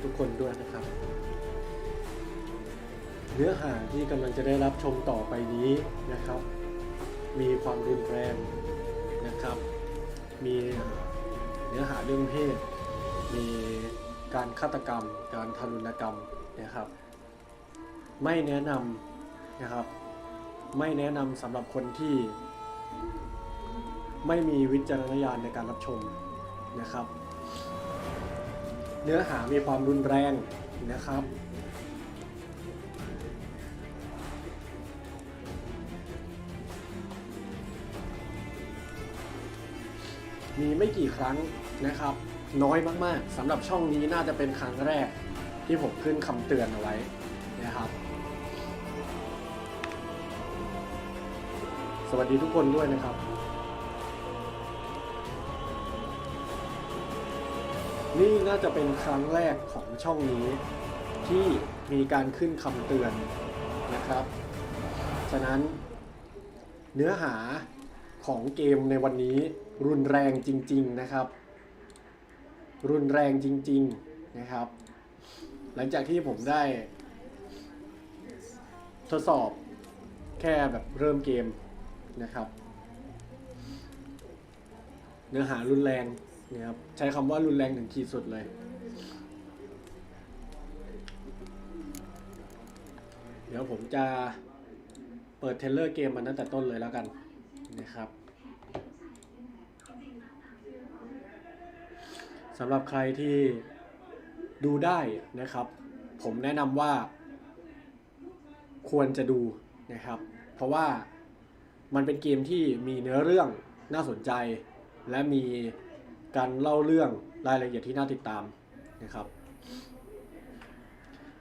ทุกคนด้วยนะครับเนื้อหาที่กำลังจะได้รับชมต่อไปนี้นะครับมีความรุนแรงนะครับมีเนื้อหาเรื่องเพศมีการฆาตกรรมการทารุณกรรมนะครับไม่แนะนำนะครับไม่แนะนำสำหรับคนที่ไม่มีวิจารณญาณในการรับชมนะครับเนื้อหามีความรุนแรงนะครับมีไม่กี่ครั้งนะครับน้อยมากๆสำหรับช่องนี้น่าจะเป็นครั้งแรกที่ผมขึ้นคำเตือนเอาไว้นะครับสวัสดีทุกคนด้วยนะครับนี่น่าจะเป็นครั้งแรกของช่องนี้ที่มีการขึ้นคำเตือนนะครับฉะนั้นเนื้อหาของเกมในวันนี้รุนแรงจริงๆนะครับรุนแรงจริงๆนะครับหลังจากที่ผมได้ทดสอบแค่แบบเริ่มเกมนะครับเนื้อหารุนแรงนะครับใช้คำว่ารุนแรงถึงขีดสุดเลยเดี๋ยวผมจะเปิดเทรลเลอร์เกมมันตั้งแต่ต้นเลยแล้วกันนะครับสำหรับใครที่ดูได้นะครับผมแนะนำว่าควรจะดูนะครับเพราะว่ามันเป็นเกมที่มีเนื้อเรื่องน่าสนใจและมีการเล่าเรื่องรายละเอียดที่น่าติดตามนะครับ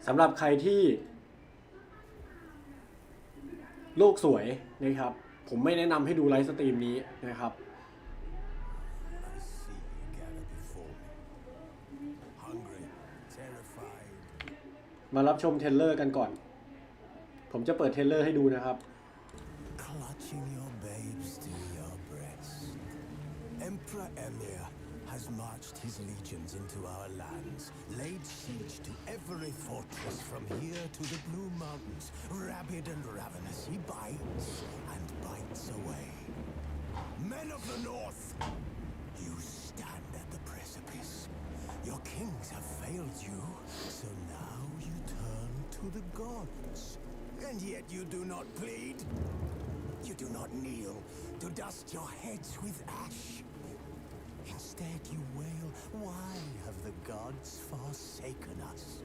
สำหรับใครที่โลกสวยนะครับผมไม่แนะนำให้ดูไลฟ์สตรีมนี้นะครับมารับชมเทรลเลอร์กันก่อนผมจะเปิดเทรลเลอร์ให้ดูนะครับEmperor Emir has marched his legions into our lands, laid siege to every fortress from here to the Blue Mountains. Rabid and ravenous, he bites and bites away. Men of the North, you stand at the precipice. Your kings have failed you, so now you turn to the gods. And yet you do not plead. You do not kneel to dust your heads with ash. Instead you wail, why have the gods forsaken us?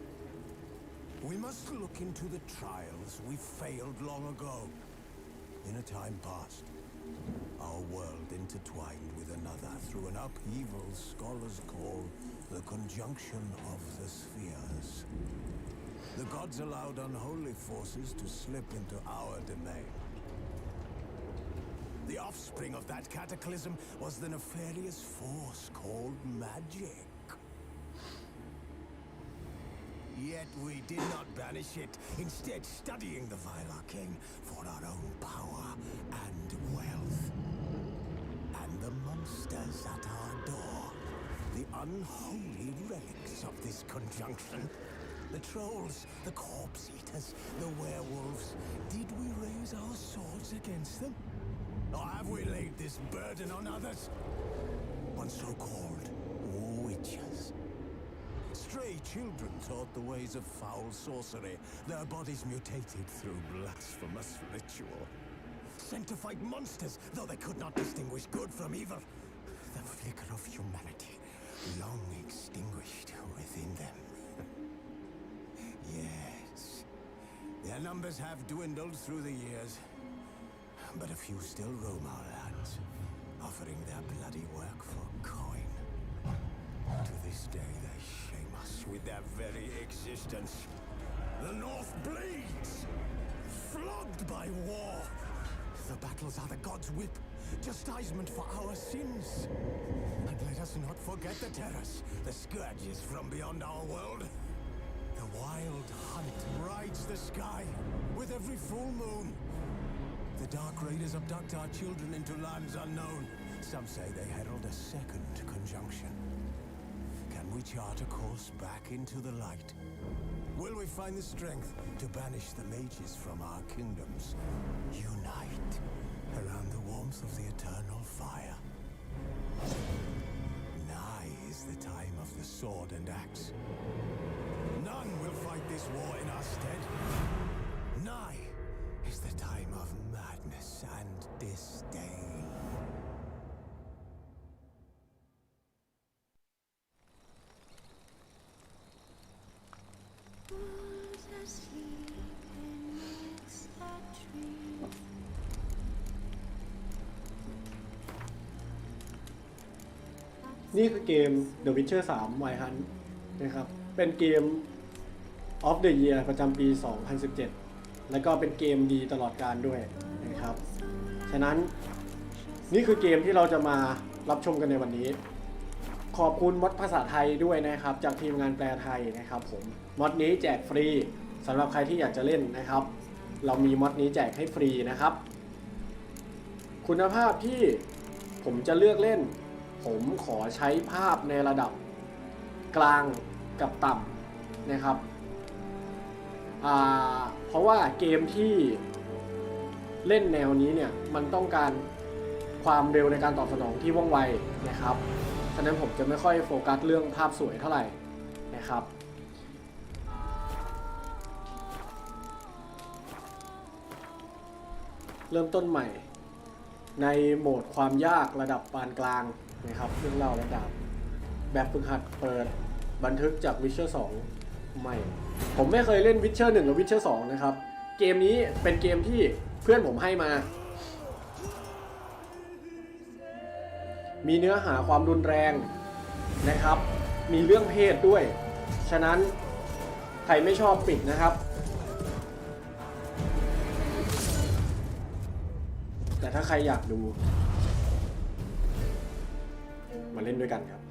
We must look into the trials we failed long ago. In a time past, our world intertwined with another through an upheaval scholars call the conjunction of the spheres. The gods allowed unholy forces to slip into our domain. The offspring of that cataclysm was the nefarious force called magic. Yet we did not banish it, instead studying the vile arcane for our own power and wealth. And the monsters at our door, the unholy relics of this conjunction. The trolls, the corpse eaters, the werewolves. Did we raise our swords against them? Or have we laid this burden on others? On so-called witches. Stray children taught the ways of foul sorcery, their bodies mutated through blasphemous ritual. Sent to fight monsters, though they could not distinguish good from evil. The flicker of humanity, long extinguished within them. Yes, their numbers have dwindled through the years. But a few still roam our lands, offering their bloody work for coin. To this day, they shame us with their very existence. The North bleeds, flogged by war. The battles are the gods' whip, chastisement for our sins. And let us not forget the terrors, the scourges from beyond our world. The wild hunt rides the sky with every full moon. The dark raiders abduct our children into lands unknown. Some say they herald a second conjunction. Can we chart a course back into the light? Will we find the strength to banish the mages from our kingdoms? Unite around the warmth of the eternal fire. Nigh is the time of the sword and axe. None will fight this war in our stead. Nigh is the time of madness and disdain. Who's asleep amidst the trees? นี่คือเกม The Witcher 3 Wild Hunt นะครับ เป็นเกม of the Year ประจำปี 2017 และก็เป็นเกมดีตลอดกาลด้วยนะครับ ฉะนั้นนี่คือเกมที่เราจะมารับชมกันในวันนี้ ขอบคุณมอดภาษาไทยด้วยนะครับจากทีมงานแปลไทยนะครับผมมอดนี้แจกฟรีสำหรับใครที่อยากจะเล่นนะครับ เรามีมอดนี้แจกให้ฟรีนะครับ คุณภาพที่ผมจะเลือกเล่นผมขอใช้ภาพในระดับกลางกับต่ำนะครับเพราะว่าเกมที่เล่นแนวนี้เนี่ยมันต้องการความเร็วในการตอบสนองที่ว่องไวนะครับฉะนั้นผมจะไม่ค่อยโฟกัสเรื่องภาพสวยเท่าไหร่นะครับเริ่มต้นใหม่ในโหมดความยากระดับปานกลางนะครับเรื่องเล่าระดับแบบฝึกหัดเปิดบันทึกจาก Witcher 2 ใหม่ผมไม่เคยเล่น Witcher 1 กับ Witcher 2 นะครับเกมนี้เป็นเกมที่เพื่อนผมให้มามีเนื้อหาความรุนแรงนะครับมีเรื่องเพศด้วยฉะนั้นใครไม่ชอบปิดนะครับแต่ถ้าใครอยากดูมาเล่นด้วยกันครับ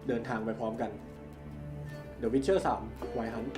เดินทางไปพร้อมกัน The Witcher 3 Wild Hunt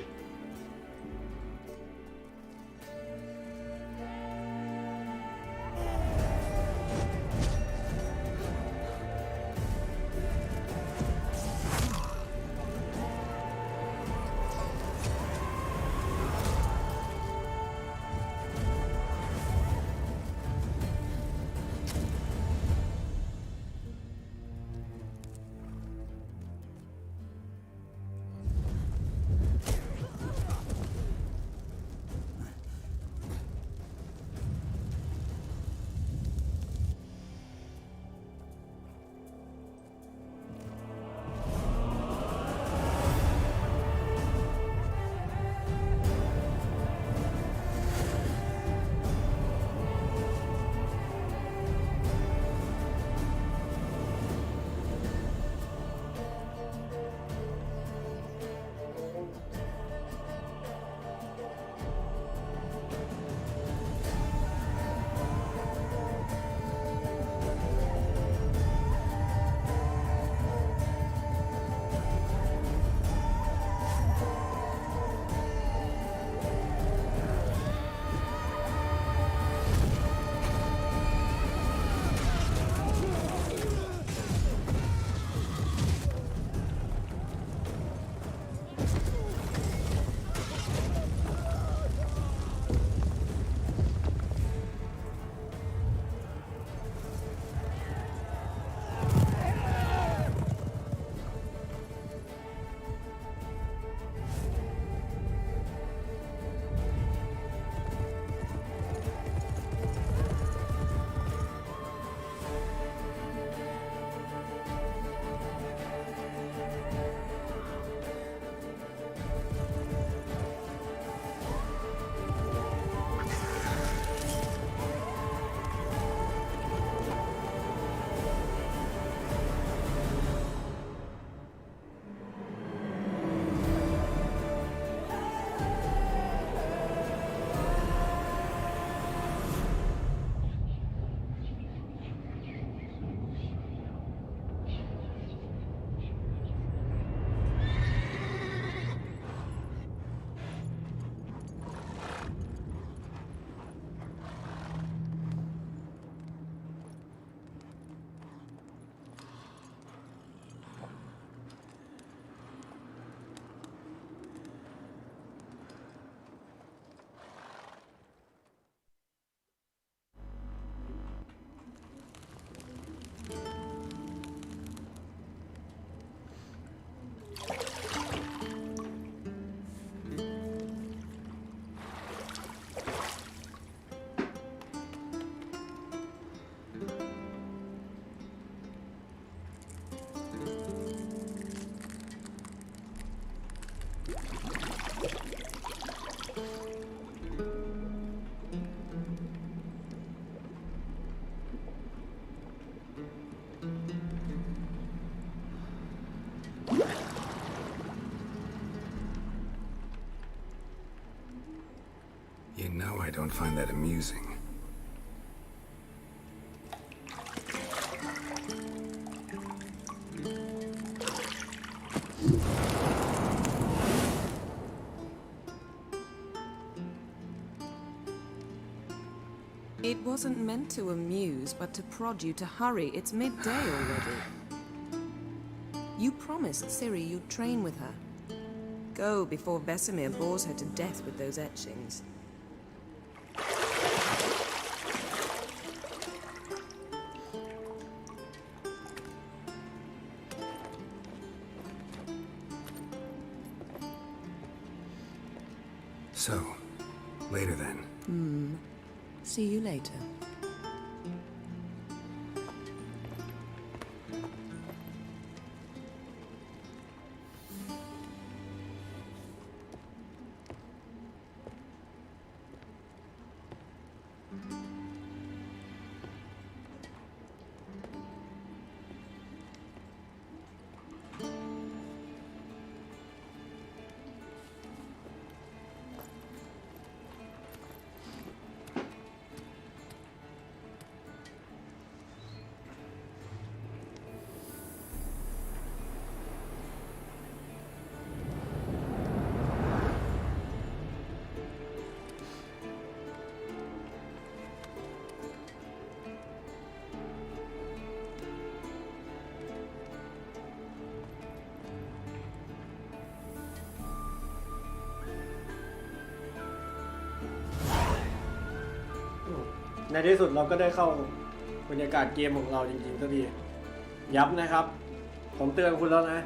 I don't find that amusing. It wasn't meant to amuse, but to prod you to hurry. It's midday already. You promised Ciri you'd train with her. Go before Vesemir bores her to death with those etchings. So, later then. See you later.ในที่สุดเราก็ได้เข้าบรรยากาศเกมของเราจริงๆสักทีย้ำนะครับ ผมเตือนคุณแล้วนะ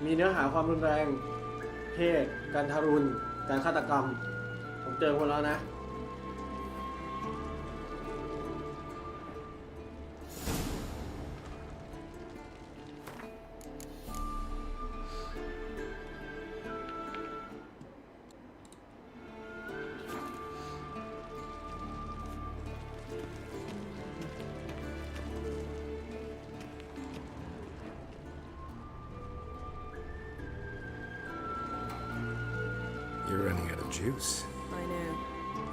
มีเนื้อหาความรุนแรงเพศการทารุณการฆาตกรรมผมเตือนคุณแล้วนะYou're running out of juice. I know.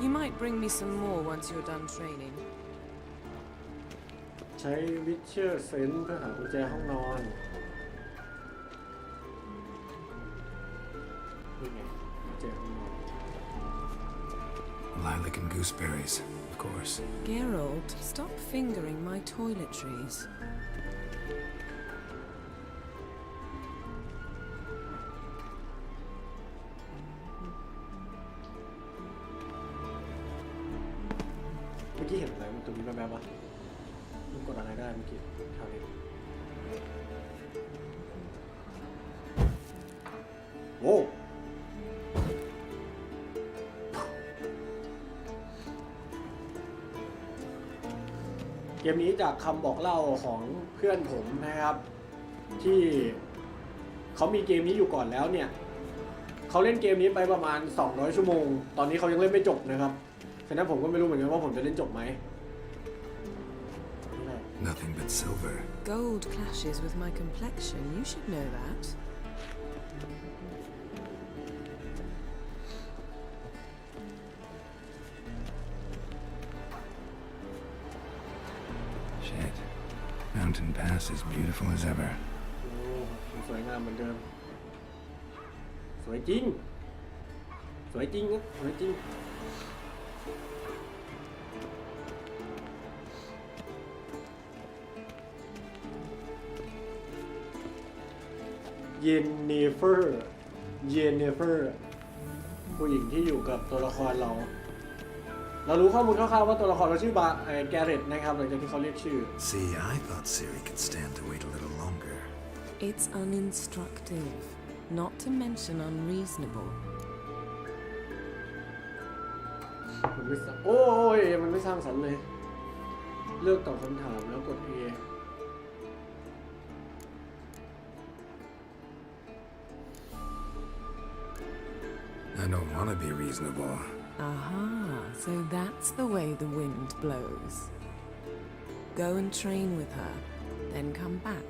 You might bring me some more once you're done training. ใช้วิเชอร์เซนเพื่อหากุญแจห้องนอนนี่ไงกุญแจห้องนอน Lilac and gooseberries, of course. Geralt, stop fingering my toiletries.เมื่อกี้เห็นอะไรมันตรงนี้แวบๆวะมันกดอะไรได้เมื่อกี้คราวนี้โว้เกมนี้จากคำบอกเล่าของเพื่อนผมนะครับที่เขามีเกมนี้อยู่ก่อนแล้วเนี่ยเขาเล่นเกมนี้ไปประมาณ200ชั่วโมงตอนนี้เขายังเล่นไม่จบนะครับฉะนั้นผมก็ไม่รู้เหมือนกันว่าผมจะเล่นจบไหม Nothing but silver. Gold clashes with my complexion. You should know that. Shit. Mountain Pass is beautiful as ever. สวยงามเหมือนเดิมสวยจริงสวยจริงนะสวยจริงเยนเนเฟอร์ผู้หญิงที่อยู่กับตัวละครเรารู้ข้อมูลคร่าวๆว่าตัวละครเราชื่อบาแกเรตนะครับหลังจากที่เขาเรียกชื่อ See, I thought Ciri could stand to wait a little longer. It's uninstructive, not to mention unreasonable. มันไม่โอ้ยมันไม่สร้างสรรค์เลยเลือกตอบคำถามแล้วกด A I don't want to be reasonable. Aha, so that's the way the wind blows. Go and train with her, then come back.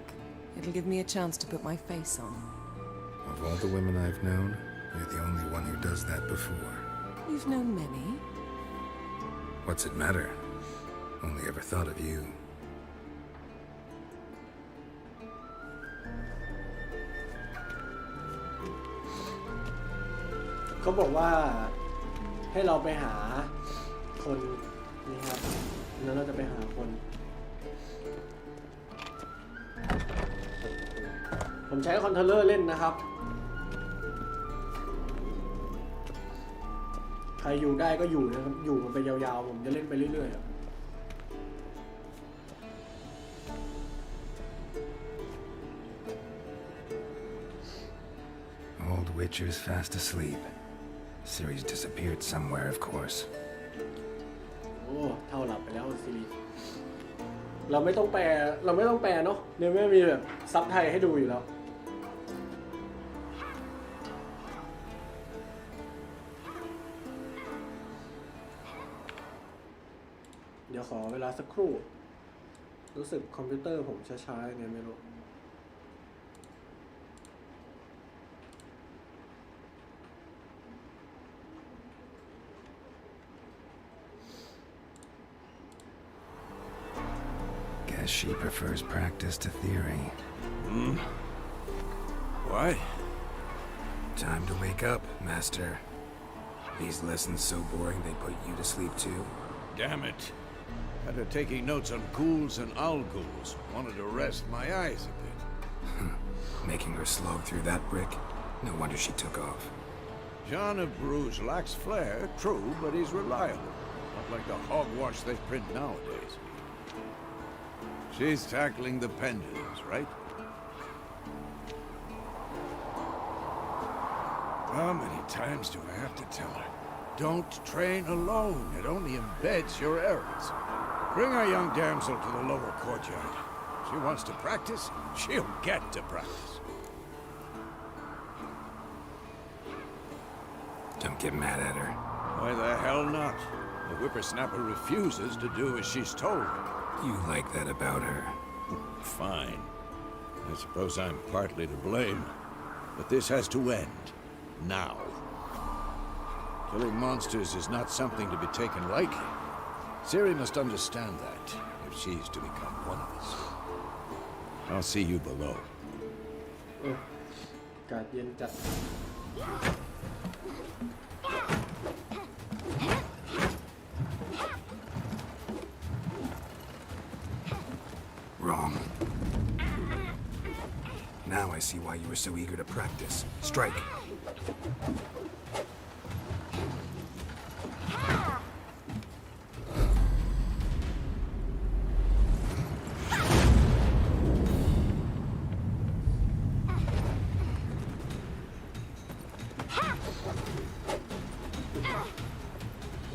It'll give me a chance to put my face on. Of all the women I've known, you're the only one who does that before. You've known many. What's it matter? Only ever thought of you. เขาบอกว่าให้เราไปหาคนนี่ครับแล้วเราจะไปหาคน ผมใช้คอนโทรลเลอร์เล่นนะครับ ใครอยู่ได้ก็อยู่นะครับ อยู่มันไปยาวๆผมจะเล่นไปเรื่อยๆ Old Witcher's fast asleep. Ciri's disappeared somewhere, of course. โอ้เท่าหลับไปแล้วซีรีส์เราไม่ต้องแปลเนาะเนี่ยไม่มีแบบซับไทยให้ดูอยู่แล้ว เดี๋ยวขอเวลาสักครู่ รู้สึกคอมพิวเตอร์ผมช้าๆยังไงไม่รู้ Guess she prefers practice to theory. Why? Time to wake up, Master. These lessons so boring they put you to sleep too. Damn it. Had her taking notes on ghouls and owl-ghouls. Wanted to rest my eyes a bit. Making her slog through that brick? No wonder she took off. John of Bruges lacks flair, true, but he's reliable. Not like the hogwash they print nowadays. She's tackling the pendulums, right? How many times do I have to tell her? Don't train alone. It only embeds your errors. Bring our young damsel to the lower courtyard. She wants to practice, she'll get to practice. Don't get mad at her. Why the hell not? The whippersnapper refuses to do as she's told. You like that about her. Fine. I suppose I'm partly to blame. But this has to end. Now. Killing monsters is not something to be taken lightly. Ciri must understand that, if she's to become one of us. I'll see you below. อากาศเย็นจัด Wrong. Now I see why you were so eager to practice. Strike.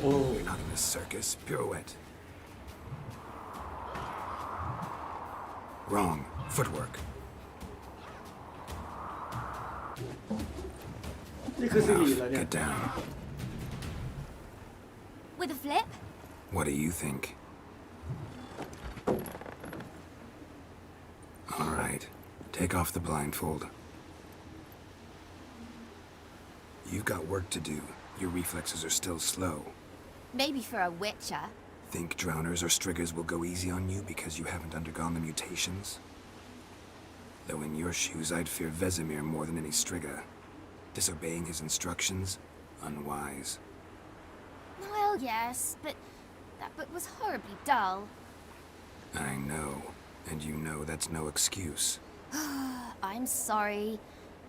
Oh. You're not in a circus. Pirouette. Wrong. Footwork. นี่คือซีรีส์เหรอ Enough. เนี่ย Get down. With a flip? What do you think? All right. Take off the blindfold. You've got work to do. Your reflexes are still slow. Maybe for a witcher. Think drowners or striggers will go easy on you because you haven't undergone the mutations? Though in your shoes, I'd fear Vesemir more than any strigger. Disobeying his instructions? Unwise. Well, yes, but that book was horribly dull. I know. And you know that's no excuse. I'm sorry.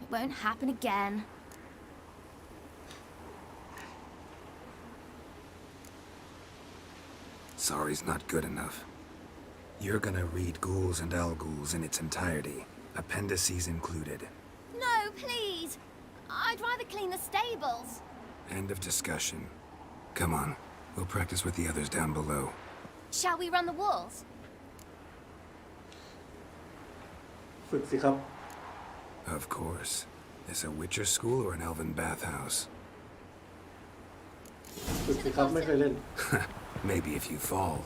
It won't happen again. Sorry's not good enough. You're gonna read Ghouls and Owl-Ghouls in its entirety, appendices included. No, please. I'd rather clean the stables. End of discussion. Come on, we'll practice with the others down below. Shall we run the walls? ฝึกสิครับ Of course. Is a Witcher school or an elven bathhouse? ฝึกสิครับไม่เคยเล่น Maybe if you fall.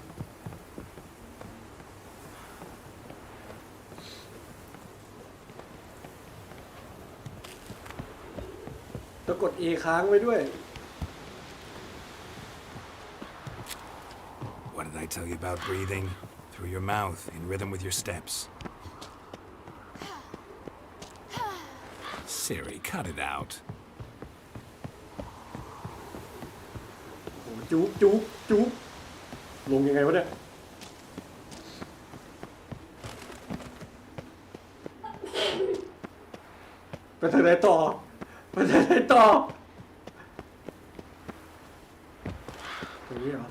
แล้วกด A ค้างไว้ด้วย tell you about breathing? Through your mouth, in rhythm with your steps. Siri, cut it out. โอ้จุ๊บจุ๊บจุ๊บลงยังไงวะเนี่ยไปทางไหนต่อไปทางไหนต่อตรงนี้เหรอ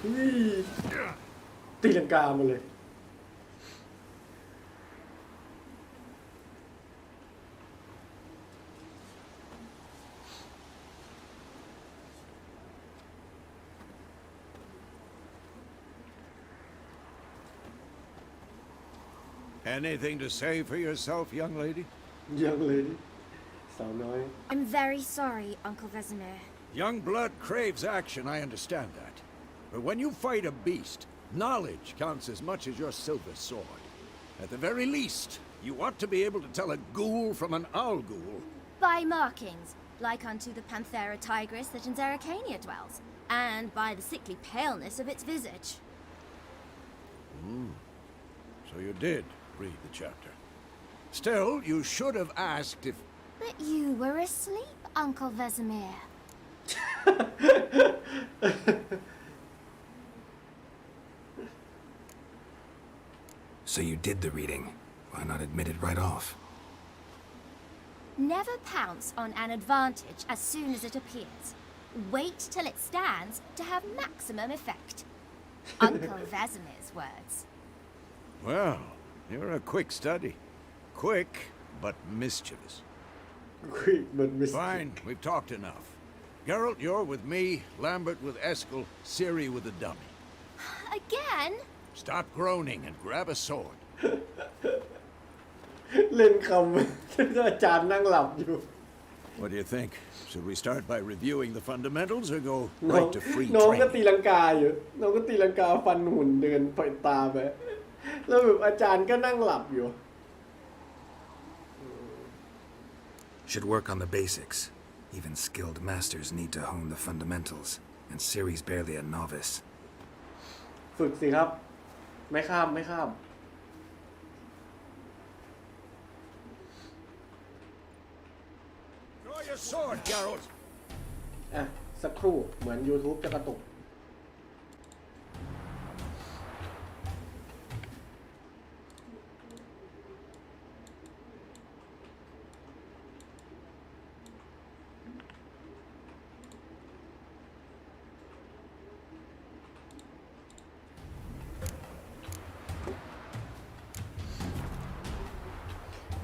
นี่ตีลังกามาเลย Anything to say for yourself, young lady? ยังเลยสาวน้อย I'm very sorry, Uncle Vesemir. Young blood craves action, I understand that. But when you fight a beast, knowledge counts as much as your silver sword. At the very least, you ought to be able to tell a ghoul from an owl ghoul. By markings, like unto the Panthera tigris that in Zerrikania dwells, and by the sickly paleness of its visage. So you did read the chapter. Still, you should have asked if... But you were asleep, Uncle Vesemir. So you did the reading. Why not admit it right off? Never pounce on an advantage as soon as it appears. Wait till it stands to have maximum effect. Uncle Vesemir's words. Well, you're a quick study. Quick, but mischievous. คุยมันไม่ Fine, we've talked enough. Geralt, you're with me, Lambert with Eskel, Ciri with the dummy. Again? Stop groaning and grab a sword. เล่นคำอาจารย์นั่งหลับอยู่ What do you think? Should we start by reviewing the fundamentals or go น้อง right to free น้องก็ตี training? ลังกาอยู่น้องก็ตีลังกาฟันหุ่นเดินปล่อยตาไปแล้วแบบอาจารย์ก็นั่งหลับอยู่ Should work on the basics. Even skilled masters need to hone the fundamentals, and Ciri's barely a novice. ฝึกสิครับ ไม่ข้ามไม่ข้าม Draw your sword, Geralt. อ่ะสักครู่เหมือน YouTube จะกระตุก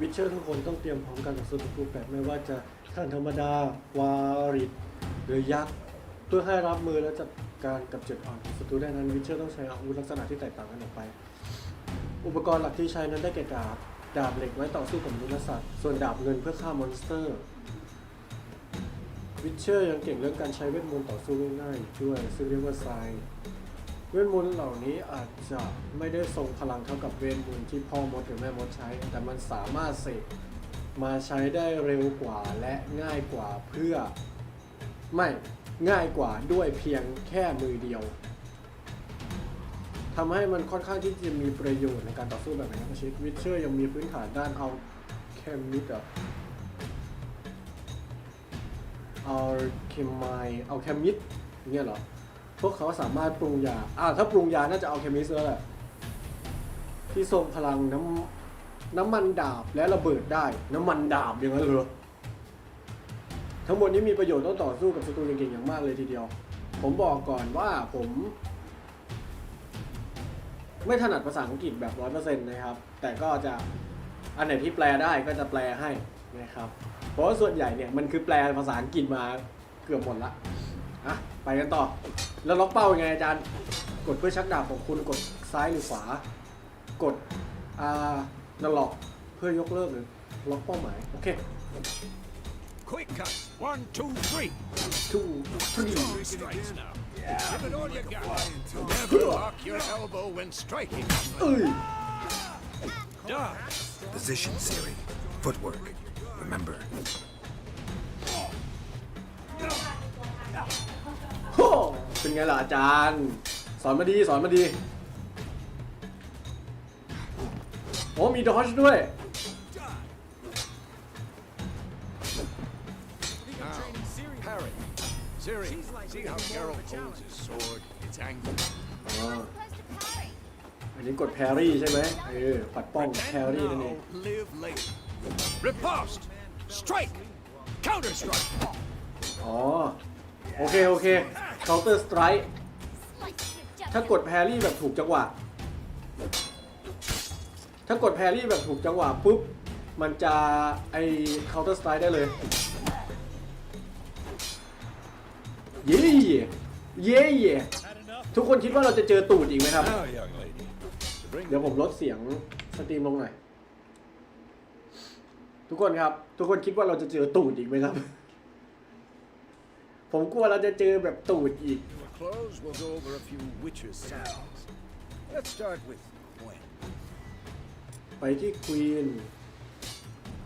วิเชอร์ทุกคนต้องเตรียมพร้อมการต่อสู้ทุกรูปแบบไม่ว่าจะขั้นธรรมดาวาริดหรือยักษ์เพื่อให้รับมือและจัดการกับจุดอ่อนของศัตรูได้นั้นวิเชอร์ต้องใช้อาวุธลักษณะที่แตกต่างกันออกไป อุปกรณ์หลักที่ใช้นั้นได้แก่ดาบเหล็กไว้ต่อสู้กับมนุษย์สัตว์ส่วนดาบเงินเพื่อฆ่ามอนสเตอร์วิเชอร์ยังเก่งเรื่องการใช้เวทมนต์ต่อสู้ง่ายๆด้วยซึ่งเรียกว่าไซเวทมนต์เหล่านี้อาจจะไม่ได้ทรงพลังเท่ากับเวทมนต์ที่พ่อมดหรือแม่มดใช้แต่มันสามารถเสกมาใช้ได้เร็วกว่าและง่ายกว่าง่ายกว่าด้วยเพียงแค่มือเดียวทำให้มันค่อนข้างที่จะมีประโยชน์ในการต่อสู้แบบนักชิดวิเชอร์ยังมีพื้นฐานด้านเอาเคมิสเนี่ยเหรอพวกเขาสามารถปรุงยาถ้าปรุงยาน่าจะเอาเคมิสแล้วแหละที่ทรงพลังน้ำมันดาบและระเบิดได้น้ำมันดาบอย่างนั้นเหรอทั้งหมดนี้มีประโยชน์ต้องต่อสู้กับศัตรูเก่งๆอย่างมากเลยทีเดียวผมบอกก่อนว่าผมไม่ถนัดภาษาอังกฤษแบบ 100% นะครับแต่ก็จะอันไหนที่แปลได้ก็จะแปลให้นะครับเพราะว่าส่วนใหญ่เนี่ยมันคือแปลภาษาอังกฤษมาเกือบหมดละไปกันต่อแล้วล็อกเป้ายังไงอาจารย์กดเพื่อชักดาบของคุณกดซ้ายหรือขวากดนั่นล็อกเพื่อยกเลิกหรือล็อกเป้าหมายโอเค Quick cut. 1, 2, 3. 2 3 Strikes now. Give it all you got. Never lock your elbow when striking. เอ้ย Position, Siri. Footwork. Remember. โอ้เป็นไงล่ะอาจารย์สอนมาดีสอนมาดีโอ้มีดอชด้วย Parry. Siri, see how Geralt holds his sword? It's angry. อ๋อ Supposed to parry. อันนี้กดแพรรี่ใช่ไหมปัดป้องแพร Pretend รี่นั่นเอง now, live later. Riposte! Strike! Counter strike! อ๋อโอเคโอเค counter strike Slice your ถ้ากดแพรรี่แบบถูกจังหวะถ้ากดแพรรี่แบบถูกจังหวะปุ๊บมันจะไอ counter strike ได้เลยเย้เย้ทุกคนคิดว่าเราจะเจอตูดอีกไหมครับ Now, young lady. Bring เดี๋ยวผมลดเสียงสตรีมลงหน่อยทุกคนครับทุกคนคิดว่าเราจะเจอตูดอีกไหมครับ ผมกลัวเราจะเจอแบบตูดอีก your clothes. We'll go over a few witches' sounds. Let's start with Gwen. ไปที่ควีน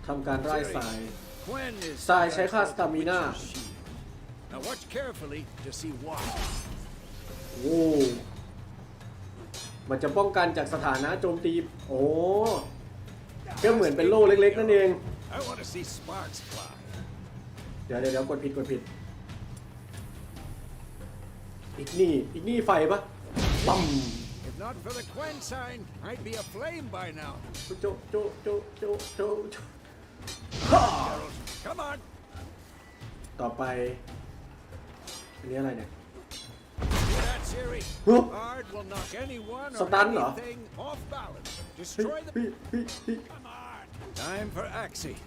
ทำการไล่สาย Gwen is ทรายใช้ค่าสตามิน่า witch's shield. Now watch carefully to see why. โอ้มันจะป้องกันจากสถานะโจมตีโอ้ก็เหมือนเป็นโล่เล็กๆนั่นเอง I want to see sparks fly. เดี๋ยวกดผิดอีกนี่ไฟปะปั๊ม If not for the Gwen sign, I'd be aflame by now. โจฮ่า Geralt, come on. ต่อไปอันนี้อะไรเนี่ย See that, Siri? Huh? Bard will knock anyone or Stun, heรอ? anything off balance. เฮ้ย Destroy the... เฮ้ย Come on. Time for Axie.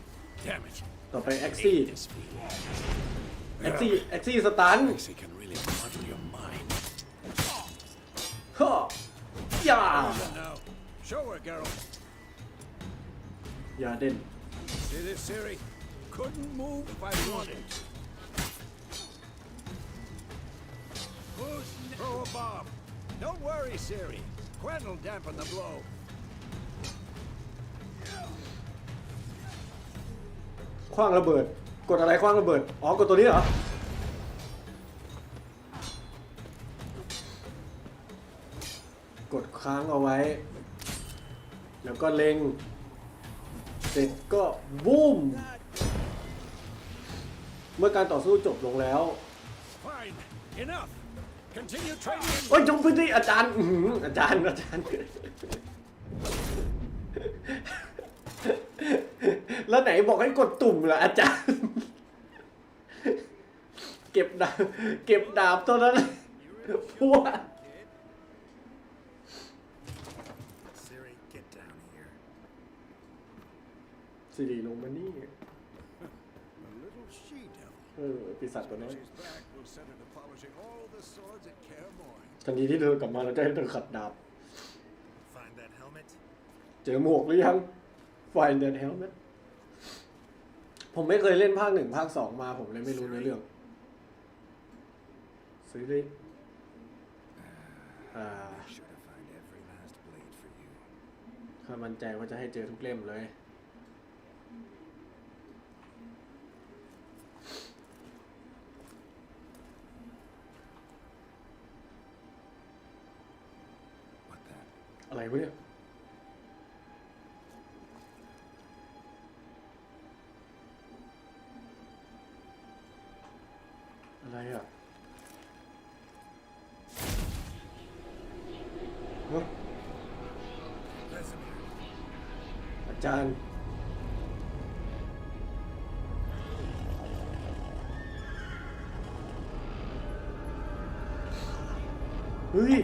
Damn it. ต่อไปแอ็กซี่ This feeling. แอ็กซี่สตัน Axie can really muddle your mind. ฮ่าอย่า Now, show her, Geralt. อย่าเด่น See this, Siri? Couldn't move if I wanted. Who's throw a bomb? Don't worry, Siri. Gwen will dampen the blow. ขว้างระเบิดกดอะไรขว้างระเบิดอ๋อกดตัวนี้เหรอ กดค้างเอาไว้ แล้วก็เล็งเสร็จก็บูมเมื่อการต่อสู้จบลงแล้ว Fine. Enough. Continue training. โอ้ยจงพื้นที่อาจารย์อาจารย์แล้วไหนบอกให้กดตุ่มล่ะอาจารย์ เก็บดาบตัวนั้นพวก Siri, get down here. สิริลงมานี่ A little she-devil. ปีศาจตัวนั้น She's back. We'll set her to polishing all the swords at Kaer Morhen. ทันทีที่เธอกลับมาเราจะให้เธอขัดดาบ Find that helmet? เจอหมวกหรือยัง Find that helmet ผมไม่เคยเล่นภาค 1 ภาค 2 มาผมเลยไม่รู้เนื้อเรื่องซื้อดิ Make sure to find every last blade for you. ข้ามั่นใจว่าจะให้เจอทุกเล่มเลย What that? อะไรวะเนี่ย อะไรอ่ะฮะอาจารย์ เฮ้ย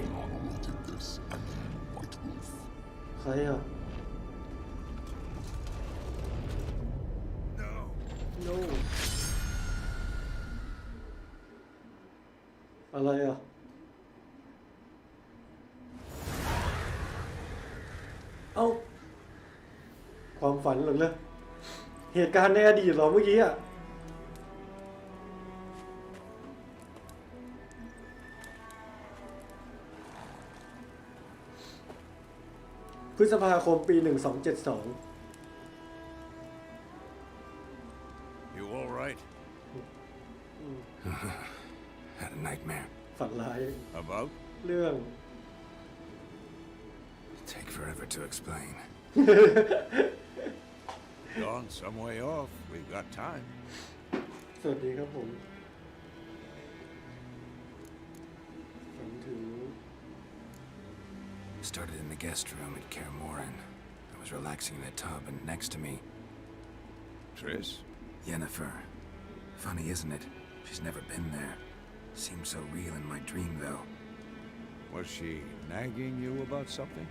ใครอ่ะ No. no อะไรอ่ะ เอ้า ความฝันเหรอเนี่ยเหตุการณ์ในอดีตเหรอเมื่อกี้อ่ะ พฤษภาคมปี 1272 You all right? Had a nightmare. ฝันร้าย About? เรื่อง Take forever to explain. Gone some way off. We've got time. สวัสดีครับผมฝันถึง Started in the guest room at Kaer I was relaxing in a tub, and next to me, Triss? Yennefer. Funny, isn't it? She's never been there. Seemed so real in my dream, though. Was she nagging you about something?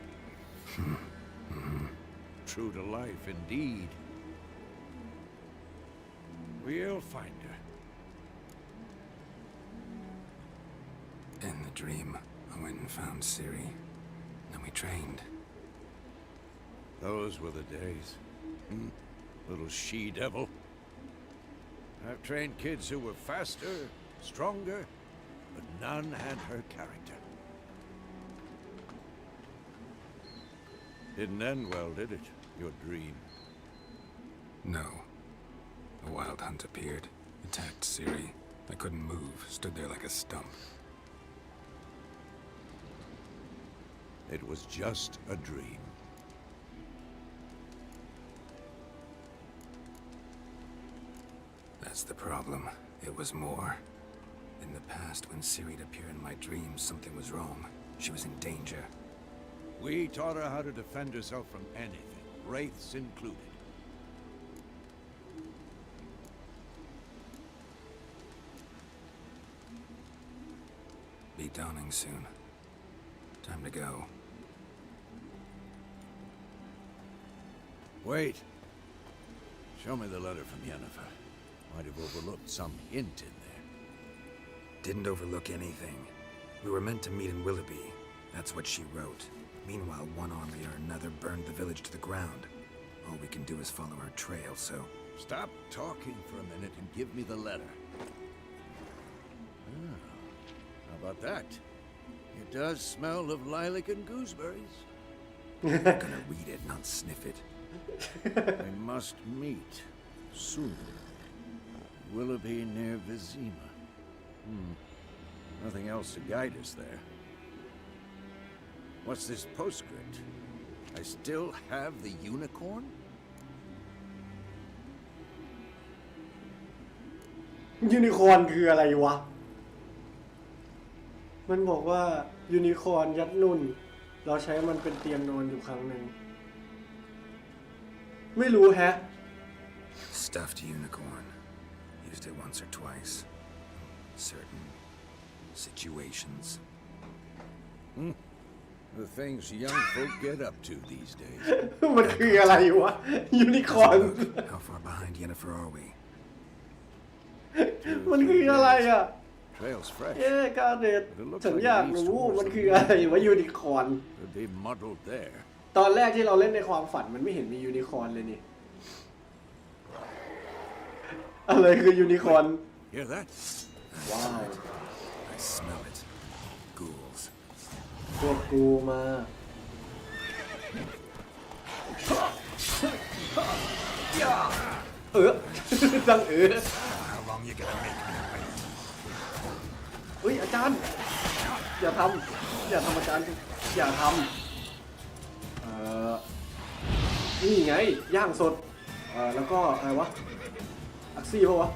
True to life, indeed. We'll find her. In the dream, I went and found Ciri. Then we trained. Those were the days. Little she-devil. I've trained kids who were faster, stronger, but none had her character. Didn't end well, did it? Your dream? No. A wild hunt appeared, attacked Ciri. I couldn't move, stood there like a stump. It was just a dream. That's the problem. It was more. In the past, when Ciri'd appear in my dreams, something was wrong. She was in danger. We taught her how to defend herself from anything, wraiths included. Be dawning soon. Time to go. Wait. Show me the letter from Yennefer. Might have overlooked some hint in there. Didn't overlook anything. We were meant to meet in Willoughby. That's what she wrote. Meanwhile, one army or another burned the village to the ground. All we can do is follow her trail, so... Stop talking for a minute and give me the letter. Ah, how about that? It does smell of lilac and gooseberries. I'm gonna read it, not sniff it. We must meet soon. Willoughby near Vizima. Nothing else to guide us there. What's this postscript? I still have the unicorn? ยูนิคอร์นคืออะไรวะ มันบอกว่ายูนิคอร์นยัดนุ่น เราใช้มันเป็นเตียงนอนอยู่ครั้งหนึ่ง ไม่รู้แฮะ Stuffed unicorn. Used it once or twice. Certain situations. The things young folk get up to these days. มันคืออะไรวะ ยูนิคอร์น How far behind Yennefer are we? มันคืออะไรอ่ะ Trail's fresh. กาเดตฉันอยากรู้มันคืออะไรวะยูนิคอร์น Could be muddled there. ตอนแรกที่เราเล่นในความฝันมันไม่เห็นมียูนิคอร์นเลยนี่ อะไรคือยูนิคอร์น Hear that? ว้าว I smell it. Ghouls. พวกกูมา ดังHow long you gonna make me wait? เฮ้ยอาจารย์ อย่าทำอาจารย์ อย่าทำนี่ไง ย่างสด แล้วก็อะไรวะ อักซี่ปะวะ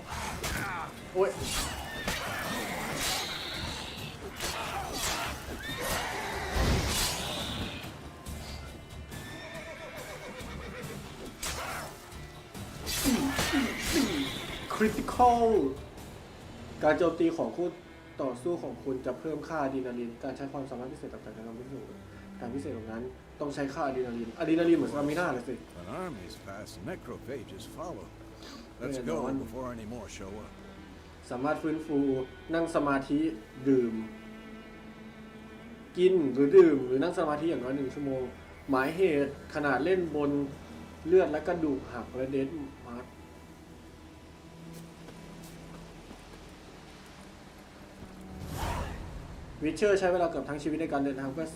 โอ้ย คริติคอล การโจมตีของคู่ต่อสู้ของคุณจะเพิ่มค่าอะดรีนาลีน การใช้ความสามารถพิเศษต่างๆการพิเศษการพิเศษของนั้นต้องใช้ค่าอะดรีนาลีนเหมือนสตามิน่าเลยสิ When armies pass, necrophages follow. Let's go before any more show up. สามารถฟื้นฟูนั่งสมาธิดื่ม กินหรือดื่มหรือนั่งสมาธิอย่างน้อย1 ชั่วโมง หมายเหตุขนาดเล่นบนเลือดและกระดูกหักและเดดมาร์ วิเชอร์ใช้เวลาเกือบทั้งชีวิตในการเดินทางเพื่อ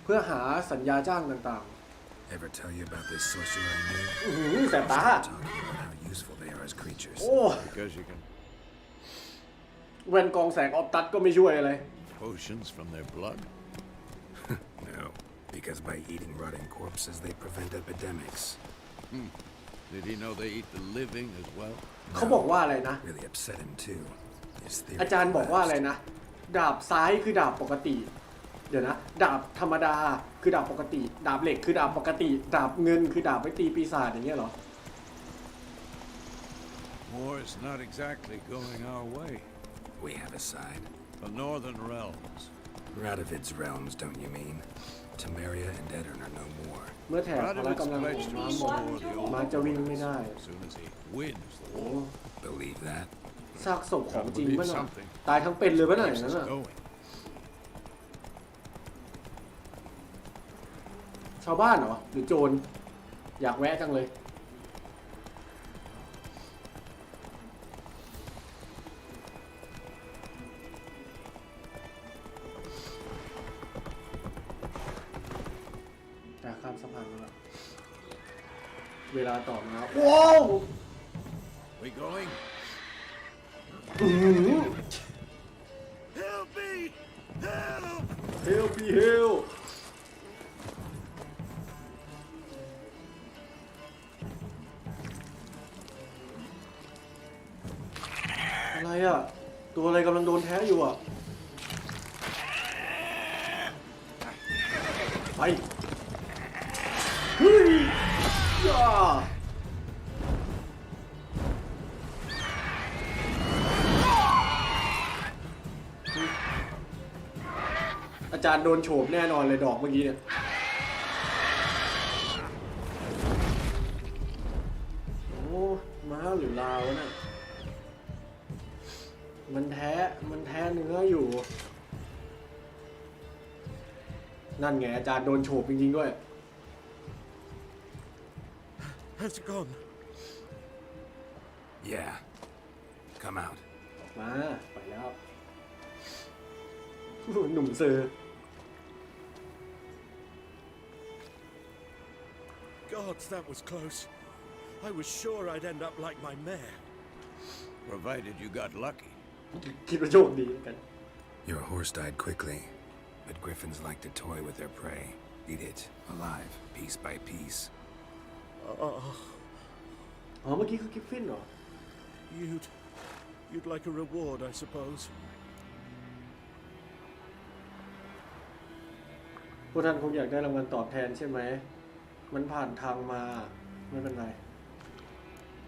เพื่อหาสัญญาจ้างต่าง Ever tell you about this sorcerer I knew? ๆแสบตา Talking about how useful they are as creatures. โอ้ Because you can แว่นกองแสงออฟตัสก็ไม่ช่วยอะไร potions from their blood. No, because by eating rotting corpses, they prevent epidemics. Did he know they eat the living as well? เขาบอกว่าอะไรนะ Really upset him too. His theory อาจารย์บอกว่าอะไร collapsed. นะ ดาบซ้ายคือดาบปกติ เดี๋ยวนะ ดาบธรรมดาคือดาบปกติ ดาบเหล็กคือดาบปกติ ดาบเงินคือดาบไว้ตีปีศาจอย่างเงี้ยเหรอ War is not exactly going our way. We have a side. The northern realms. Radovid's realms, don't you mean? Temeria and Edirn are no more. เมื่อแถบพละ Radovid's กำลังของ pledged to ม้าหมด restore the old ม้าจะวิ่งไม่ได้ as soon as he wins the โอ้ war. Believe that? ซากศพของจริงป่ะน่ะตายทั้งเป็นเลยป่ะน่ะอย่าง Keeps นั้น us น่ะ going. ชาวบ้านเหรอ หรือโจร อยากแวะจังเลย แต่ข้ามสะพานมาแล้วเวลาต่อมาว้าว We going? อื้อหือ Help me! Help! เฮลพี่เฮลอะไรอ่ะ ตัวอะไรกำลังโดนแท้อยู่อ่ะ ไปเฮ้ยย่าอาจารย์โดนโฉบแน่นอนเลยดอกเมื่อกี้เนี่ย โอ้ม้าหรือลาวะน่ะมันแท้เนื้ออยู่ นั่นไงอาจารย์โดนโฉบจริงๆด้วย Has it gone? Yeah. Come out. ออกมาไปแล้ว หนุ่มเซอร์ Gods, that was close. I was sure I'd end up like my mare. Provided you got lucky. คิดว่าโชคดีกัน Your horse died quickly, but griffins like to toy with their prey. Eat it, alive, piece by piece. อ๋อเมื่อกี้คือกิฟฟินเหรอ You'd like a reward, I suppose. พวกท่านคงอยากได้รางวัลตอบแทนใช่ไหม มันผ่านทางมา ไม่เป็นไร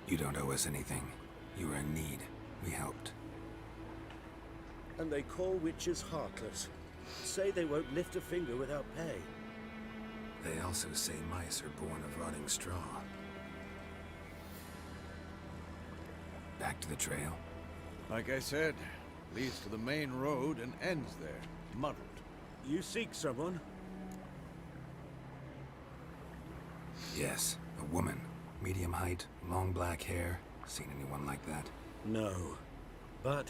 You don't owe us anything. You were in need. We helped. And they call witches heartless. Say they won't lift a finger without pay. They also say mice are born of rotting straw. Back to the trail. Like I said, leads to the main road and ends there, muddled. You seek someone? Yes, a woman. Medium height, long black hair. Seen anyone like that? No. But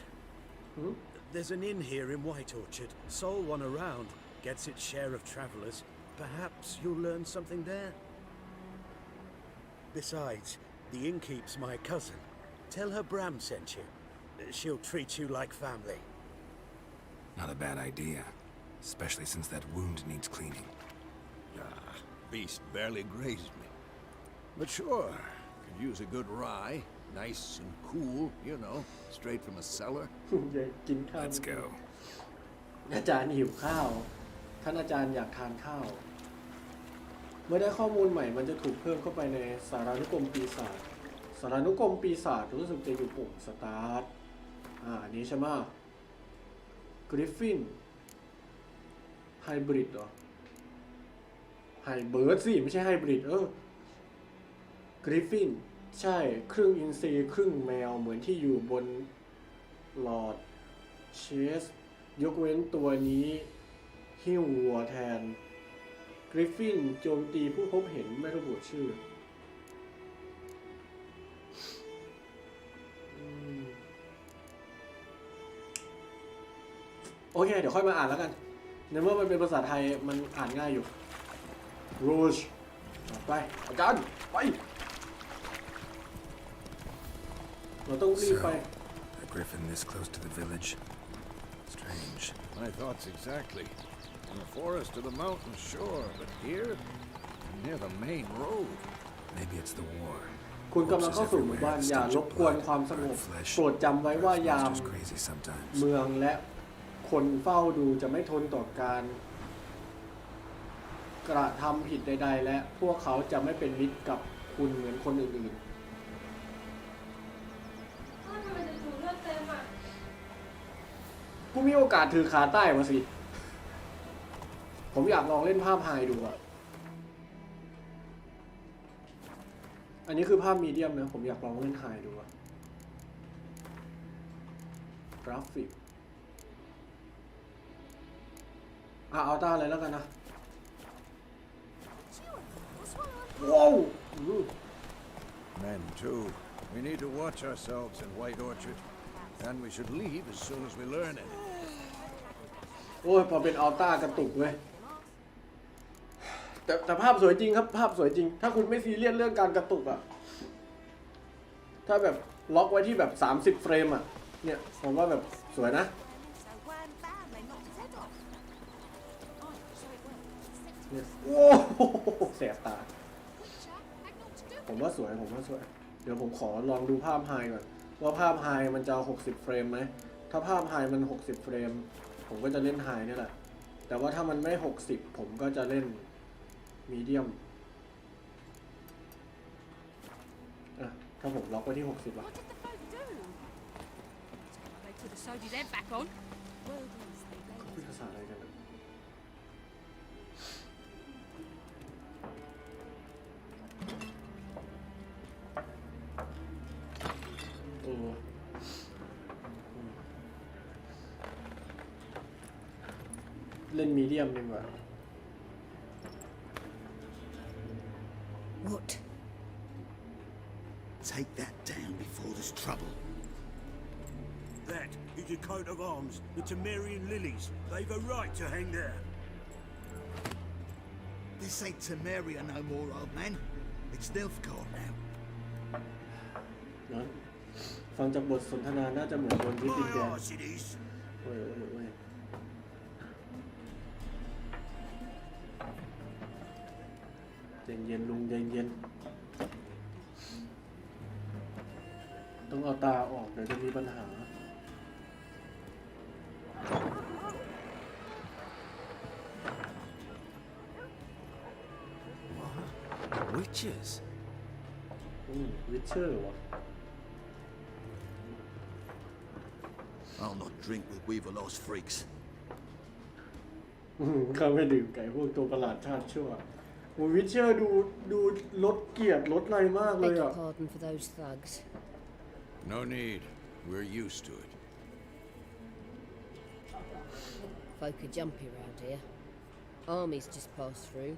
there's an inn here in White Orchard. Sole one around. Gets its share of travelers. Perhaps you'll learn something there? Besides, the innkeep's my cousin. Tell her Bram sent you. She'll treat you like family. Not a bad idea. Especially since that wound needs cleaning. Beast barely grazed me. But sure, could use a good rye. Nice and cool, you know, straight from a cellar. อยากกินข้าว Let's go. อาจารย์หิวข้าว ท่านอาจารย์อยากทานข้าว เมื่อได้ข้อมูลใหม่มันจะถูกเพิ่มเข้าไปในสารานุกรมปีศาจ สารานุกรมปีศาจรู้สึกจะอยู่ปุ่มสตาร์ท อันนี้ใช่ไหมกริฟฟิน ไฮบริดเหรอ ไฮเบิร์ดสิ ไม่ใช่ไฮบริดกริฟฟิน ใช่ ครึ่งอินทรีครึ่งแมวเหมือนที่อยู่บนหลอดเชส ยกเว้นตัวนี้หิ้ววัวแทน กริฟฟินโจมตีผู้พบเห็นไม่ระบุชื่อ โอเค เดี๋ยวค่อยมาอ่านแล้วกัน ในเมื่อมันเป็นภาษาไทยมันอ่านง่ายอยู่ Rouge ไปอาจารย์ไปเราต้องรีบไป A griffin this close to the village. Strange. My thoughts exactly. In the forest or the mountain, sure, but here, near the main road. Maybe it's the war. คุณกำลังเข้าสู่หมู่บ้านอย่ารบกวนความสงบโปรดจำไว้ว่ายาม Monsters crazy sometimes. เมืองและคนเฝ้าดูจะไม่ทนต่อการกระทำผิดใดๆและพวกเขาจะไม่เป็นมิตรกับคุณเหมือนคนอื่นๆกูมีโอกาสถือขาใต้มาสิ ผมอยากลองเล่นภาพไฮดูอะอันนี้คือภาพมีเดียมนะผมอยากลองเล่นไฮดูอะกราฟิกเอาต้าเลยแล้วกันนะว้าว Men, too. We need to watch ourselves in White Orchard. And we should leave as soon as we learn it. โอ้ยพอเป็นอัลต้ากระตุกเว้ยแต่ภาพสวยจริงครับภาพสวยจริงถ้าคุณไม่ซีเรียสเรื่องการกระตุกอะถ้าแบบล็อกไว้ที่แบบ30เฟรมอะเนี่ยผมว่าแบบสวยนะเนี่ยโอ้โหแสบตาผมว่าสวยเดี๋ยวผมขอลองดูภาพไฮก่อนว่าภาพไฮมันจะ60เฟรมไหมถ้าภาพไฮมัน60เฟรมผมก็จะเล่นไฮนี่แหละแต่ว่าถ้ามันไม่60ผมก็จะเล่นมีเดียมถ้าผมล็อกไว้ที่60อ่ะ Put the soldier's head back on. เขาพูดภาษาอะไรกันนะเล่นมีเดียมดีกว่า What? Take that down before there's trouble. That is a coat of arms, the Temerian lilies. They've a right to hang there. This ain't Temeria no more, old man. It's Nilfgaard now. นะฟังจากบทสนทนาน่าจะเหมือนบนที่ดิน My แดน arse it is. โอ้ยเย็นลุงเย็นต้องเอาตาออกเดี๋ยวจะมีปัญหา Witches. วิเชอร์วะ I'll not drink with Weaverlo's freaks. ข้าไม่ดื่มไก่พวกตัวประหลาดชาติชั่ววิเชอร์ดูลดเกียรติลดอะไรมากเลย Beg อ่ะ your pardon for those thugs. No need. We're used to it. Folk are jumpy round here. Armies just passed through.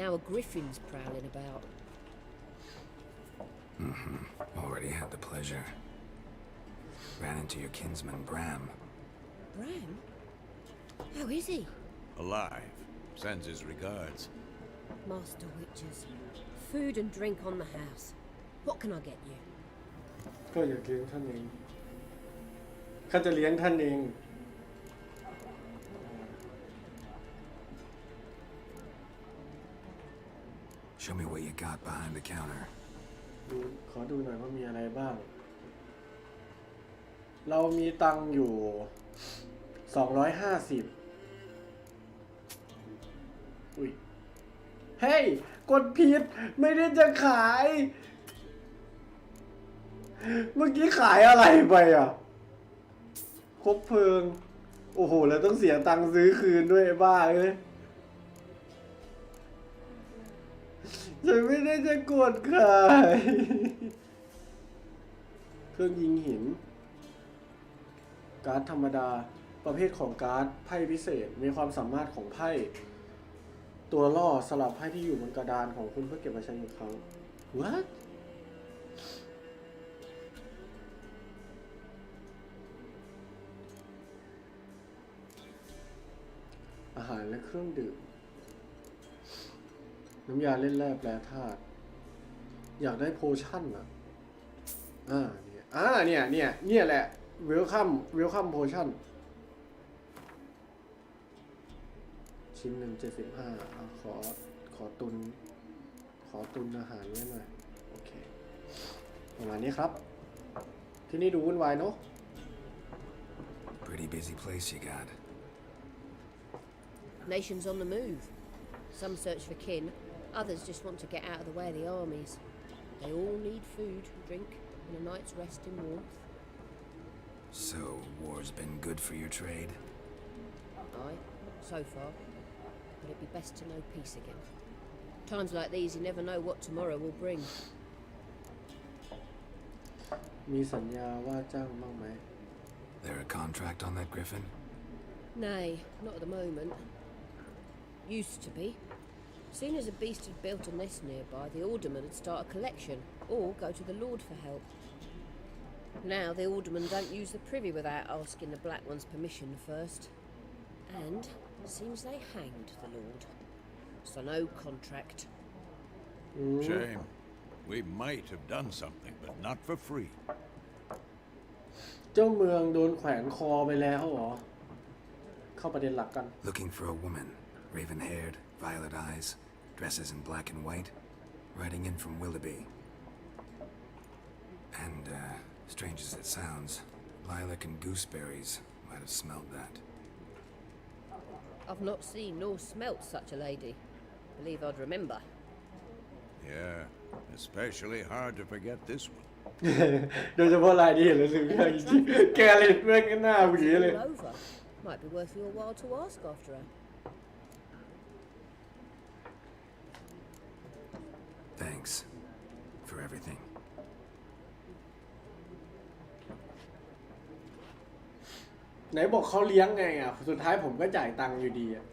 Now a griffin's prowling about. Already had the pleasure. Ran into your kinsman, Bram. Bram? How is he? Alive. Sends his regards. Master Witches. Food and drink on the house. What can I get you? ก็อยากเลี้ยงท่านเองข้าจะเลี้ยงท่านเอง Show me what you got behind the counter. ขอดูหน่อยว่ามีอะไรบ้าง เรามีตังค์อยู่250อุ้ยเฮ้ยกดผิดไม่ได้จะขาย เมื่อกี้ขายอะไรไปอ่ะคบเพลิงโอ้โหแล้วต้องเสียตังค์ซื้อคืนด้วยไอ้บ้าเลยฉันไม่ได้จะกดขายเครื่องยิงหินการ์ดธรรมดาประเภทของการ์ดไพ่พิเศษมีความสามารถของไพ่ตัวล่อสลับไพ่ที่อยู่บนกระดานของคุณเพื่อเก็บไว้ใช้อีกครั้ง What? อาห หารและเครื่องดื่มน้ำยาเล่นแร่แปรธาตุอยากได้โพชั่นอ่ะเนี่ยแหละเวลคัมโพชั่นชิ้นหนึ่ง75ขอตุนอาหารไว้หน่อยโอเคประมาณนี้ครับที่นี่ดูวุ่นวายเนาะ Pretty busy place you got. Nations on the move. Some search for kin, others just want to get out of the way of the armies. They all need food, drink, and a night's rest in warmth. So, war's been good for your trade? Aye, so far. But it'd be best to know peace again. Times like these, you never know what tomorrow will bring. มีสัญญาว่าจ้างบ้างไหม There a contract on that griffin? Nay, not at the moment. Used to be. Soon as a beast had built a nest nearby, the alderman would start a collection, or go to the Lord for help. Now the alderman don't use the privy without asking the Black One's permission first. And seems they hanged the Lord. So no contract. Shame. We might have done something, but not for free. เจ้าเมืองโดนแขวนคอไปแล้วเหรอเข้าประเด็นหลักกัน Looking for a woman, raven-haired, violet eyes, dresses in black and white, riding in from Willoughby. And, strange as it sounds, lilac and gooseberries might have smelled that. I've not seen nor smelt such a lady. Believe I'd remember. Yeah, especially hard to forget this one. โดยเฉพาะลายที่เห็นแล้วถึงอย่างจริงแกเลยเมื่อกันหน้าผีเลย All over. Might be worth your while to ask after her. Thanks for everything. ไหนบอกเขาเลี้ยงไงอ่ะสุดท้ายผมก็จ่ายตังค์อยู่ดีอ่ะ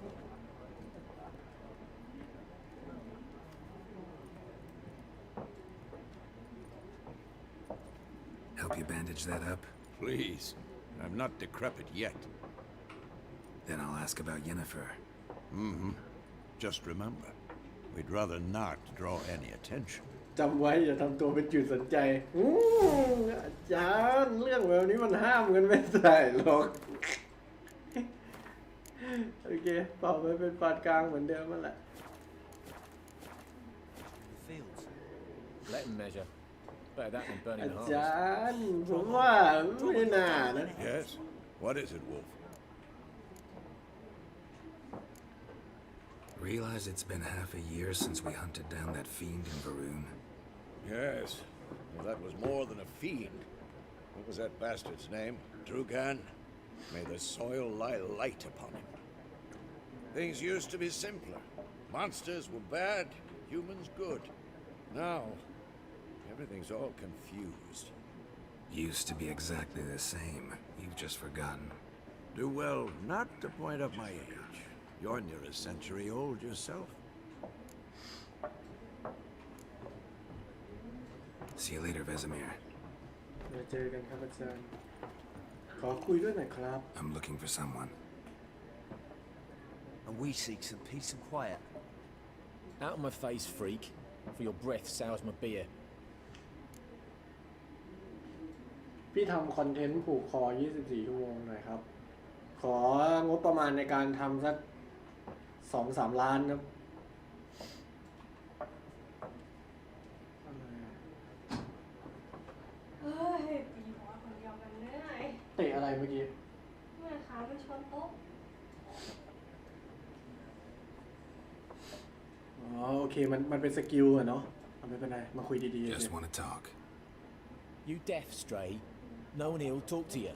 Help you bandage that up? Please, I'm not decrepit yet. Then I'll ask about Yennefer. Just remember, we'd rather not draw any attention. จำไว้อย่าทำตัวเป็นจุดสนใจอาจารย์เรื่องแบบนี้มันห้ามกันไม่ได้หรอก โอเคเป่าไปเป็นปานกลางเหมือนเดิมนั่นแหละ Fields. Let him measure. Better that than อา burning the จา harvest. รย์ผมว่าไม่น่านะ Yes? What is it, Wolf? Realize it's been half a year since we hunted down that fiend in Varoon. Yes. Well, that was more than a fiend. What was that bastard's name? Drugan? May the soil lie light upon him. Things used to be simpler. Monsters were bad, humans good. Now, everything's all confused. Used to be exactly the same. You've just forgotten. Do well not to point up my age. You're near a century old yourself. See you later, Vesemir. เดี๋ยวเจอกันครับอาจารย์ขอคุยด้วยหน่อยครับ I'm looking for someone. And we seek some peace and quiet. Out of my face, freak. For your breath sours my beer. พี่ทำคอนเทนต์ผูกคอ 24 ชั่วโมงหน่อยครับ ของบประมาณในการทำสัก 2-3 ล้านครับปีหัวคนเดียวกันเหนื่อย เตะอะไรเมื่อกี้ เมื่อขามันชนโต๊ะ อ๋อโอเคมันเป็นสกิลอะเนาะไม่เป็นไรมาคุยดีๆ Just want to talk. You deaf, Stray? No one here will talk to you.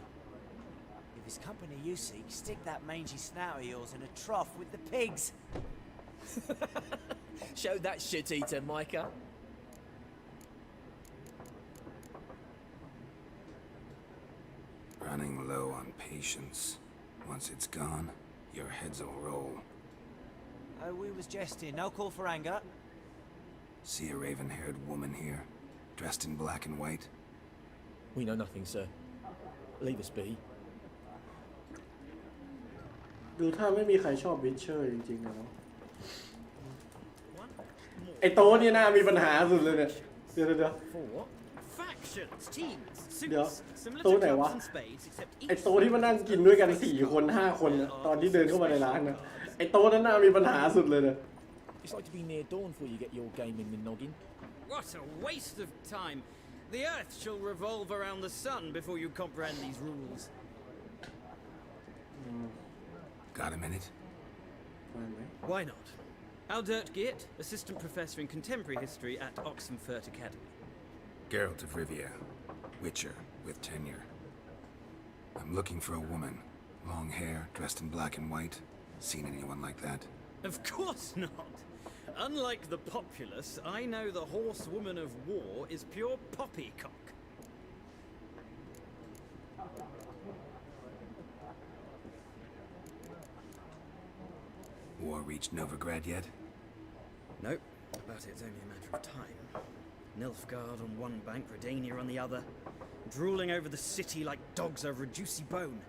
If it's company you seek, stick that mangy snout of yours in a trough with the pigs. Show that shit-eater, Micah. Running low on patience. Once it's gone, your heads will roll. Oh, we was jesting. No call for anger. See a raven-haired woman here, dressed in black and white? We know nothing, sir. Leave us be. ดูถ้าไม่มีใครชอบวิชเชอร์จริงๆนะเนาะไอโต๊ะนี่น่ามีปัญหาสุดเลยเนี่ยเดี๋ยวเดี๋ยวโต๊ะไหนวะไอโต๊ะที่มานั่งกินด้วยกัน4 คน 5 คนตอนที่เดินเข้ามาในร้านนะไอโต๊ะนั้นน่ามีปัญหาสุดเลยเนี่ย It's like to be near dawn before you get your game in the noggin. What a waste of time! The Earth shall revolve around the sun before you comprehend these rules. Got a minute? Why not? Aldert Geert, Assistant Professor in Contemporary History at Oxenfurt Academy. Geralt of Rivia, Witcher with tenure. I'm looking for a woman. Long hair, dressed in black and white. Seen anyone like that? Of course not! Unlike the populace, I know the horsewoman of war is pure poppycock. War reached Novigrad yet? Nope, but it's only a matter of time. Nilfgaard on one bank, Redania on the other, drooling over the city like dogs over a juicy bone.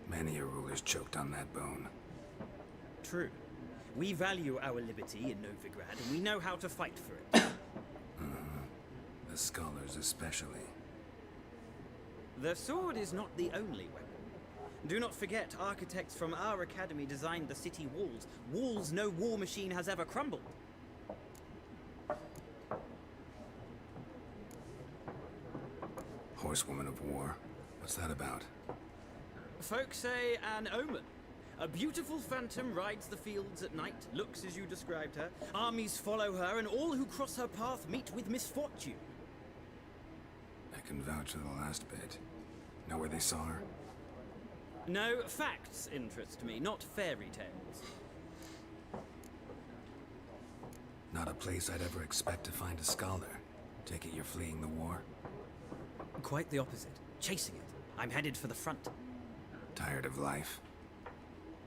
Many a ruler's choked on that bone. True. We value our liberty in Novigrad, and we know how to fight for it. The scholars especially. The sword is not the only weapon. Do not forget, architects from our academy designed the city walls. Walls no war machine has ever crumbled. Horsewoman of war. What's that about? Folk say an omen. A beautiful phantom rides the fields at night, looks as you described her. Armies follow her, and all who cross her path meet with misfortune. I can vouch for the last bit. Know where they saw her? No, facts interest me, not fairy tales. Not a place I'd ever expect to find a scholar. Take it you're fleeing the war? Quite the opposite. Chasing it. I'm headed for the front. Tired of life?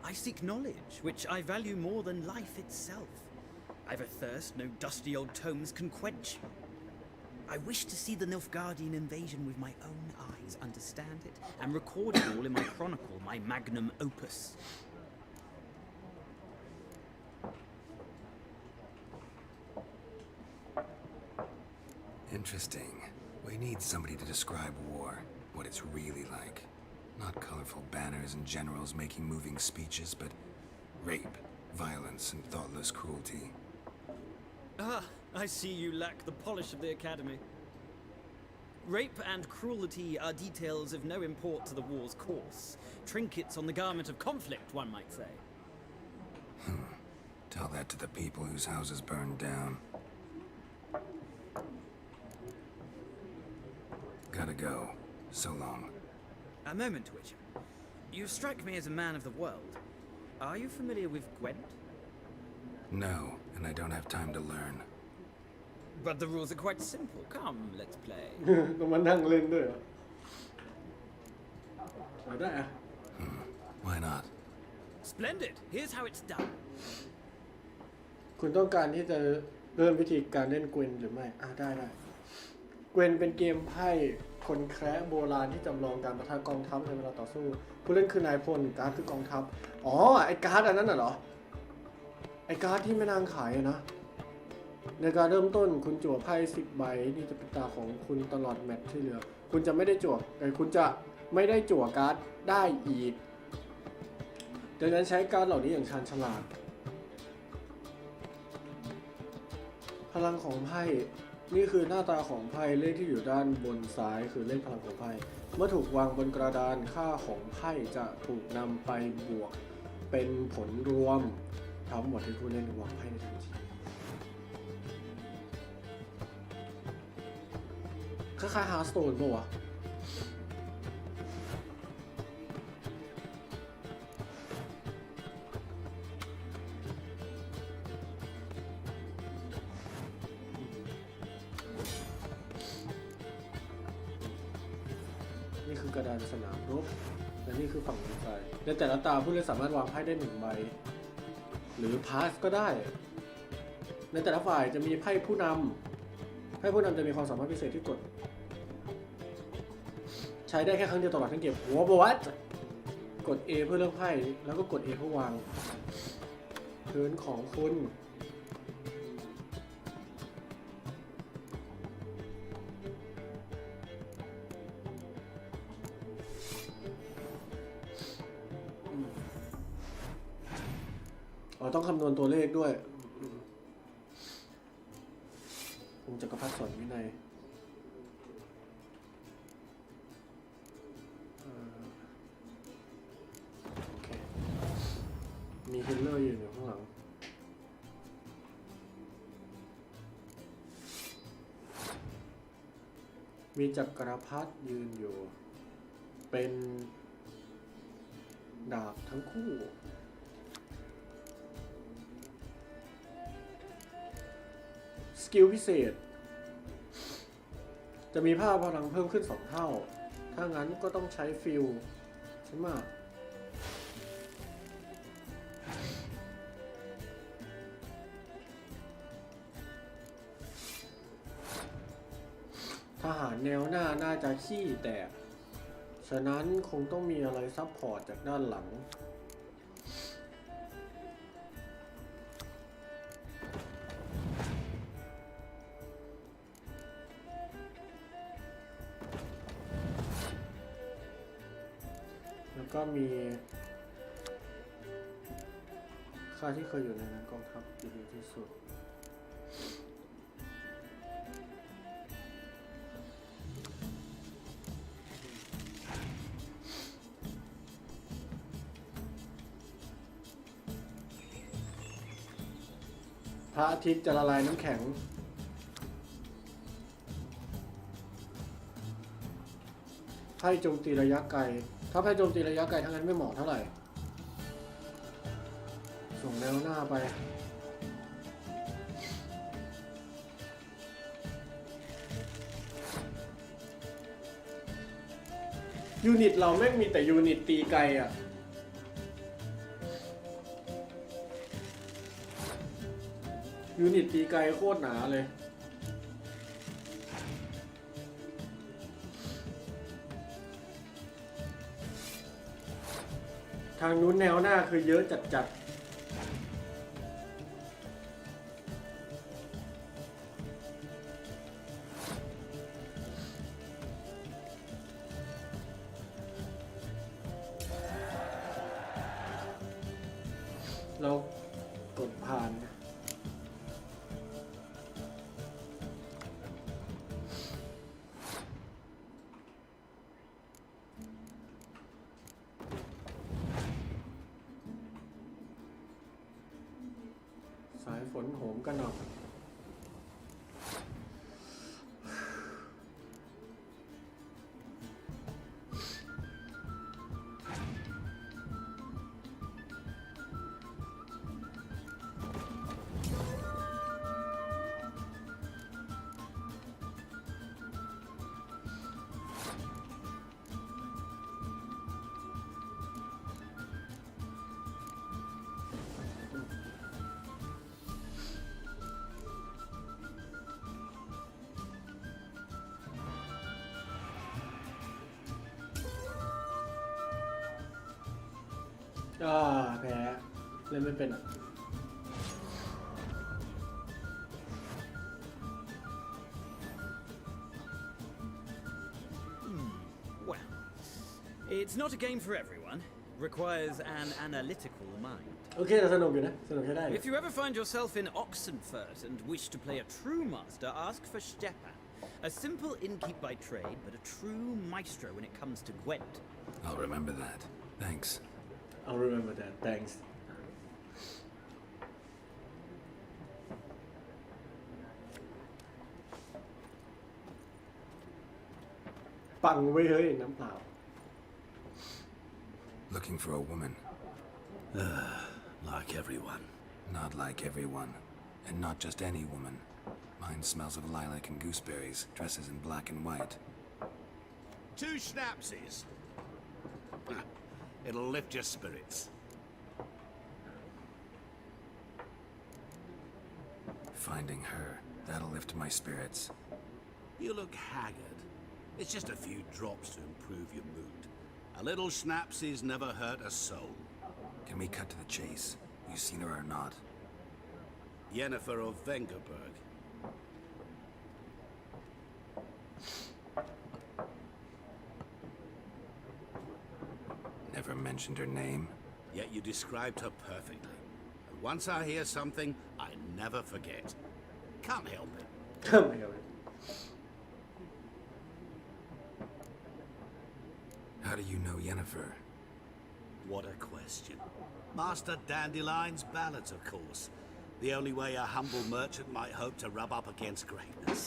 I seek knowledge, which I value more than life itself. I've a thirst no dusty old tomes can quench. I wish to see the Nilfgaardian invasion with my own eyes, understand it, and record it all in my chronicle, my magnum opus. Interesting. We need somebody to describe war, what it's really like. Not colorful banners and generals making moving speeches, but rape, violence, and thoughtless cruelty. Ah, I see you lack the polish of the academy. Rape and cruelty are details of no import to the war's course. Trinkets on the garment of conflict, one might say. Tell that to the people whose houses burned down. Gotta go. So long. A moment, Witcher. You strike me as a man of the world. Are you familiar with Gwent? No, and I don't have time to learn. But the rules are quite simple. Come, let's play. ต้องมานั่งเล่นด้วยเหรอเอาได้อะ Why not? Splendid. Here's how it's done. คุณต้องการที่จะเริ่มวิธีการเล่นเกวนหรือไม่ได้เกวนเป็นเกมไพ่คนแคระโบราณที่จำลองการปะทะกองทัพในเวลาต่อสู้ผู้เล่นคือนายพลการ์ดคือกองทัพอ๋อไอ้การ์ดอันนั้นน่ะเหรอไอ้การ์ดที่แม่นางขายนะในการเริ่มต้นคุณจั่วไพ่10 ใบนี่จะเป็นตาของคุณตลอดแมตช์ที่เหลือคุณจะไม่ได้จั่วแต่คุณจะไม่ได้จั่วการ์ดได้อีกดังนั้นใช้การ์ดเหล่านี้อย่างชาญฉลาดพลังของไพ่นี่คือหน้าตาของไพ่เลขที่อยู่ด้านบนซ้ายคือเลขพลังของไพ่เมื่อถูกวางบนกระดานค่าของไพ่จะถูกนำไปบวกเป็นผลรวมทั้งหมดที่ผู้เล่นวางไพ่ในทันทีคล้ายๆฮาร์สโตนป่ะวะนี่คือกระดานสนามรบและนี่คือฝั่งซ้ายในแต่ละตาผู้เล่นสามารถวางไพ่ได้1 ใบหรือพาสก็ได้ในแต่ละฝ่ายจะมีไพ่ผู้นำไพ่ผู้นำจะมีความสามารถพิเศษที่กดใช้ได้แค่ครั้งเดียวตลอดทั้งเกมหัวบวัด กด A เพื่อเลือกไพ่แล้วก็กด A เพื่อวางเทิร์นของคุณต้องคำนวณตัวเลขด้วยองค์จักรพรรดิสอนวินัยโอเคมีฮิลเลอร์อยู่ข้างหลังมีจักรพรรดิยืนอยู่เป็นดาบทั้งคู่สกิลพิเศษจะมีภาพพลังเพิ่มขึ้น2 เท่าถ้างั้นก็ต้องใช้ฟิลใช่ไหมทหารแนวหน้าน่าจะขี้แตกฉะนั้นคงต้องมีอะไรซับพอร์ตจากด้านหลังก็มีค่าที่เคยอยู่ในกองทัพดีที่สุดพระอาทิตย์จะละลายน้ำแข็งไพ่โจมตีระยะไกลถ้าไพ่โจมตีระยะไกลทั้งนั้นไม่เหมาะเท่าไหร่ส่งแนวหน้าไปยูนิตเราแม่งมีแต่ยูนิตตีไกลอ่ะยูนิตตีไกลโคตรหนาเลยทางนู้นแนวหน้าคือเยอะจัดเรากดผ่านสายฝนโหมกระหน่ำแพ้เล่นไม่เป็นอ่ะWell, it's not a game for everyone. Requires an analytical mind. โอเคแต่สนุกอยู่นะสนุกใช้ได้ If you ever find yourself in Oxenfurt and wish to play a true master, ask for Stepan. A simple innkeep by trade, but a true maestro when it comes to Gwent. I'll remember that. Thanks. I'll remember that. Thanks. ปังไว้เฮ้ยน้ำเปล่า Looking for a woman. Like everyone. Not like everyone. And not just any woman. Mine smells of lilac and gooseberries, dresses in black and white. 2 schnapsies. It'll lift your spirits. Finding her, that'll lift my spirits. You look haggard. It's just a few drops to improve your mood. A little snapsies never hurt a soul. Can we cut to the chase? You seen her or not? Yennefer of Vengerberg. Never mentioned her name. Yet you described her perfectly. And once I hear something, I never forget. Can't help it. ไม่เอาเลย How do you know Yennefer? What a question. Master Dandelion's ballads, of course. The only way a humble merchant might hope to rub up against greatness.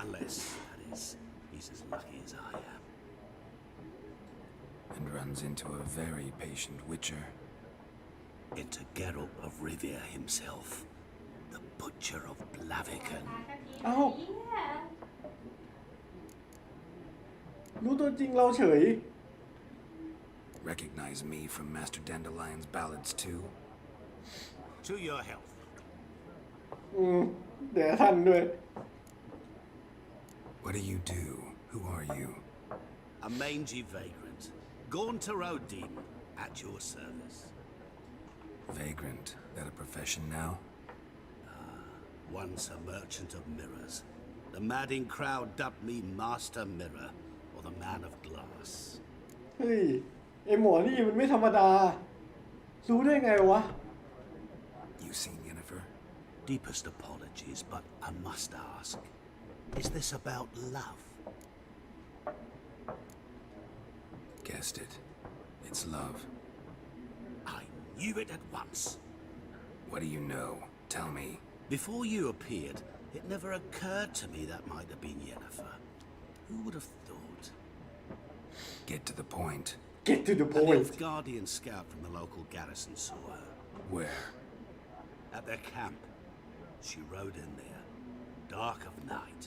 Unless, that is, he's as lucky as I am. And runs into a very patient witcher. Into Geralt of Rivia himself. The Butcher of Blaviken. เอ้ารู้ตัวจริงเราเฉย Recognize me from Master Dandelion's ballads too? To your health. เดี๋ยวทันด้วย What do you do? Who are you? A mangy vagrant. Gone to Odin. At your service. Vagrant. That a profession now? Once a merchant of mirrors. The madding crowd dubbed me Master Mirror, or the Man of Glass. เฮ้ยไอหมอนี่มันไม่ธรรมดารู้ได้ไงวะ You seen Yennefer? Deepest apologies, but I must ask. Is this about love? Guessed it. It's love. I knew it at once. What do you know? Tell me. Before you appeared, it never occurred to me that might have been Yennefer. Who would have thought? Get to the point. Get to the An point Nilfgaardian scout from the local garrison saw her. Where? At their camp. She rode in there. Dark of night.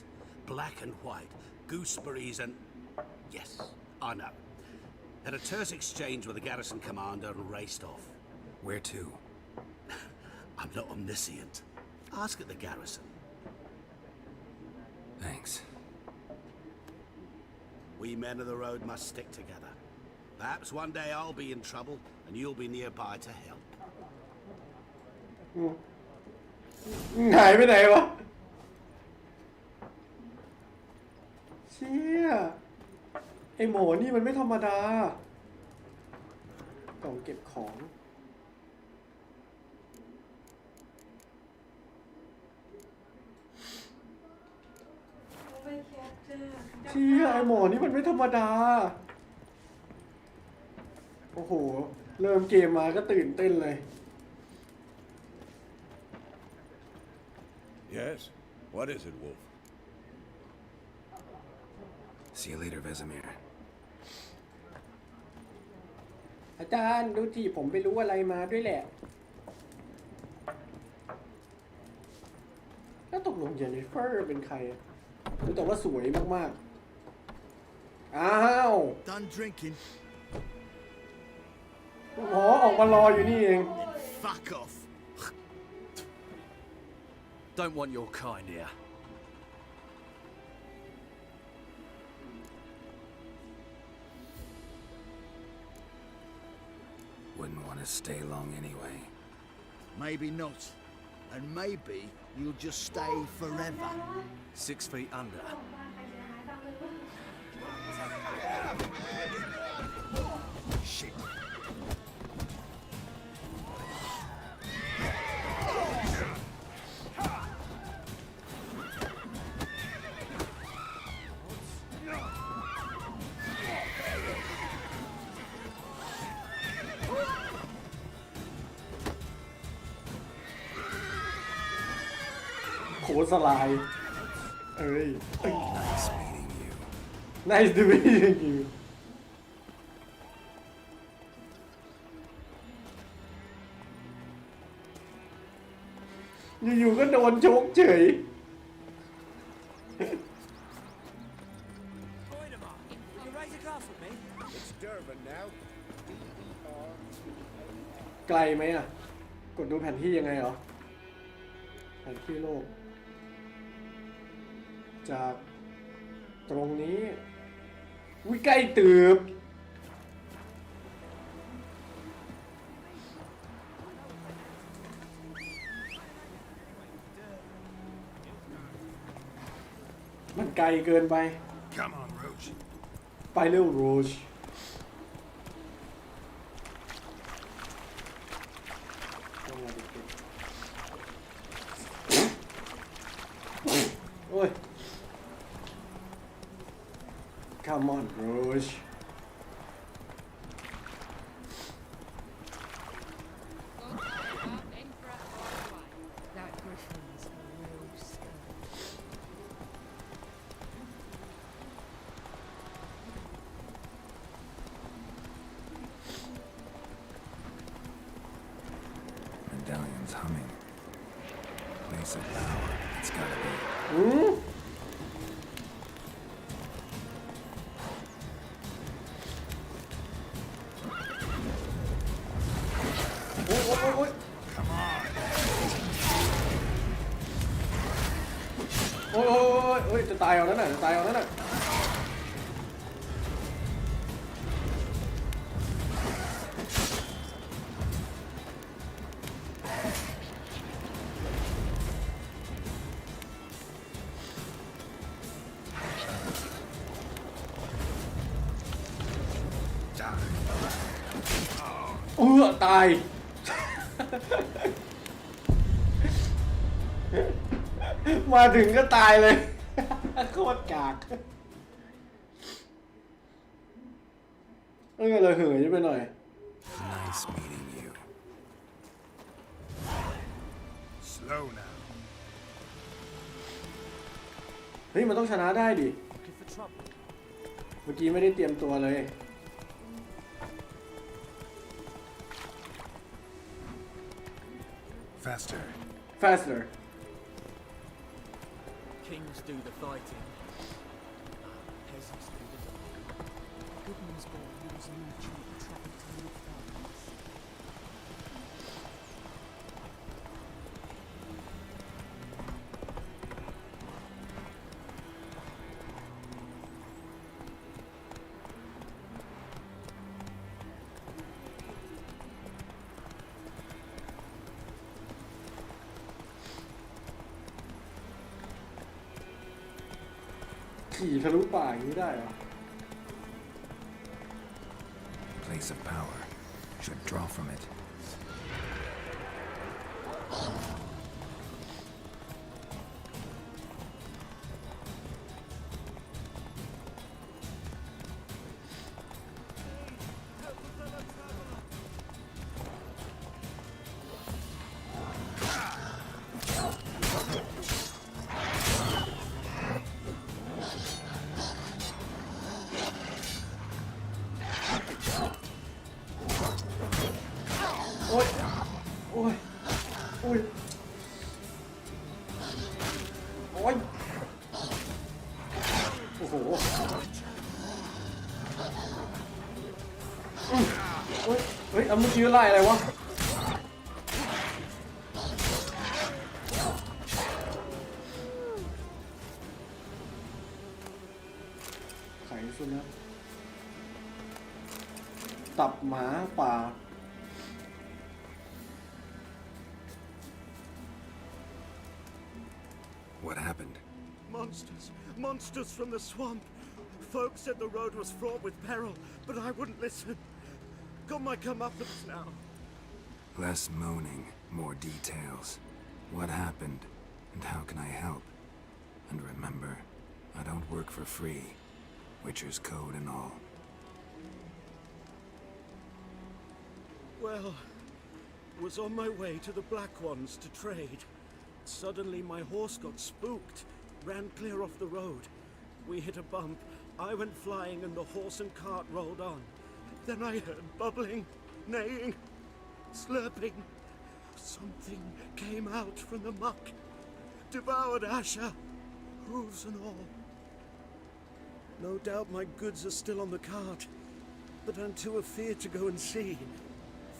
Black and white. Gooseberries and... Yes, I know. Had a terse exchange with the garrison commander and raced off. Where to? I'm not omniscient. Ask at the garrison. Thanks. We men of the road must stick together. Perhaps one day I'll be in trouble and you'll be nearby to help. หายไปไหนวะเชี่ยไอหมอนี่มันไม่ธรรมดากล่องเก็บของเชี่ยไอหมอนี่มันไม่ธรรมดาโอ้โหเริ่มเกมมาก็ตื่นเต้นเลย Yes? What is it, Wolf? See you later, Vesemir. อาจารย์ดูที่ผมไปรู้อะไรมาด้วยแหละแล้วตกลงเจนนิเฟอร์เป็นใครรู้แต่ว่าสวยมากๆอ้าว Done drinking. อ๋อออกมารออยู่นี่เอง Fuck off. Don't want your kind here. Wouldn't want to stay long anyway. Maybe not. And maybe you'll just stay forever. 6 feet under. Shit. โคสลายเอ้ย Nice meeting you. Nice to meet you อยู่ๆก็โดนชกเฉย Voidemar, will you raise a glass with me? It's Durban now. ไกลไหมอ่ะ กดดูแผนที่ยังไงเหรอ แผนที่โลก จากตรงนี้วิใกล้ตืบ ไกลเกินไป Come on, Roach. ไปเร็วโรชโอ้ย Come on Roach That griffin's a real skill. Medallion's humming. Place of power. It's gotta be. โอ้ยโอ้ยโอ้ย Come on. โอ้ยโอ้ยโอ้ยจะตายเอานั่นน่ะจะตายเอานั่นน่ะตาย มาถึงก็ตายเลย โคตรกากเอ้ยเราเหื่อยไปหน่อย Nice meeting you. Slow now. เฮ้ยมันต้องชนะได้ดิ Looking for trouble. เมื่อกี้ไม่ได้เตรียมตัวเลย Faster. faster Kings do the fighting. Peasants do the dark. Goodman's boy was an ancient trouble to live darkness. ขี่ทะลุป่าอย่างนี้ได้เหรอ Place of power. Should draw from it.โอ้ย โอ้ย โอ้ย โอ้ย โอ้โหเฮ้ย เฮ้ยเอาเมื่อกี้ไล่อะไรวะ ไขสุนัขตับหมาป่า What happened? Monsters! Monsters from the swamp! Folks said the road was fraught with peril, but I wouldn't listen. Got my comeuppance now. Less moaning, more details. What happened, and how can I help? And remember, I don't work for free. Witcher's code and all. Well, was on my way to the Black Ones to trade. Suddenly my horse got spooked, ran clear off the road. We hit a bump, I went flying and the horse and cart rolled on. Then I heard bubbling, neighing, slurping. Something came out from the muck, devoured Asher, hooves and all. No doubt my goods are still on the cart, but I'm too afeard to go and see.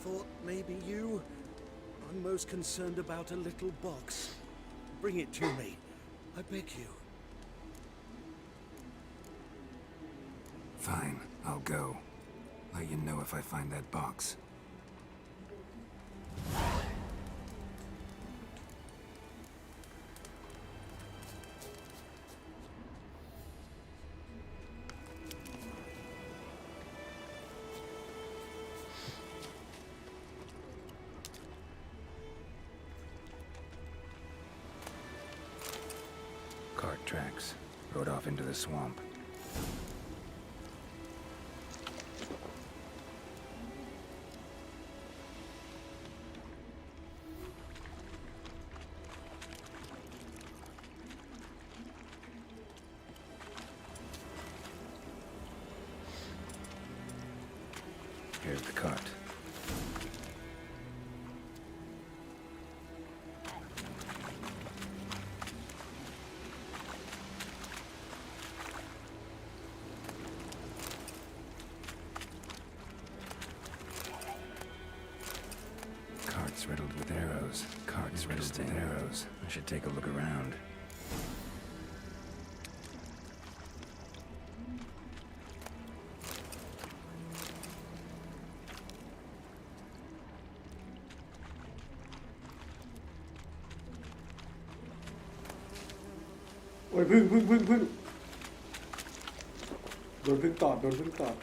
Thought maybe you... I'm most concerned about a little box. Bring it to me. I beg you. Fine, I'll go. Let you know if I find that box. rode off into the swamp. Here's the cart. Cart's riddled with arrows. Cart's riddled with arrows. I should take a look around.โอ้ยพึ่งโดนพึ่งตอดโดนพึ่งตอด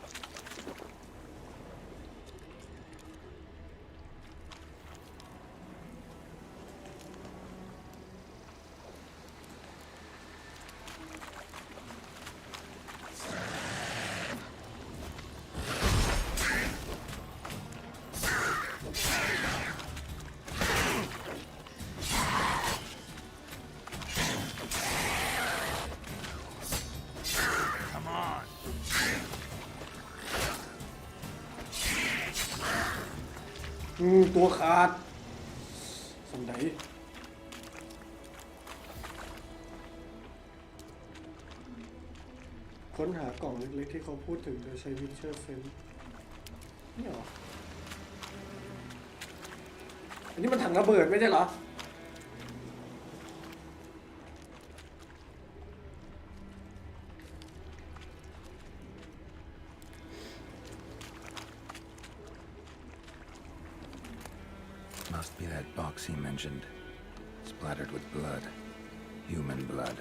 ตัวขาดสันไดค้นหากล่องเล็กๆที่เขาพูดถึงโดยใช้วิเชอร์เซนนี่หรออันนี้มันถังระเบิดไม่ใช่เหรอ Must be that box he mentioned. Splattered with blood. Human blood.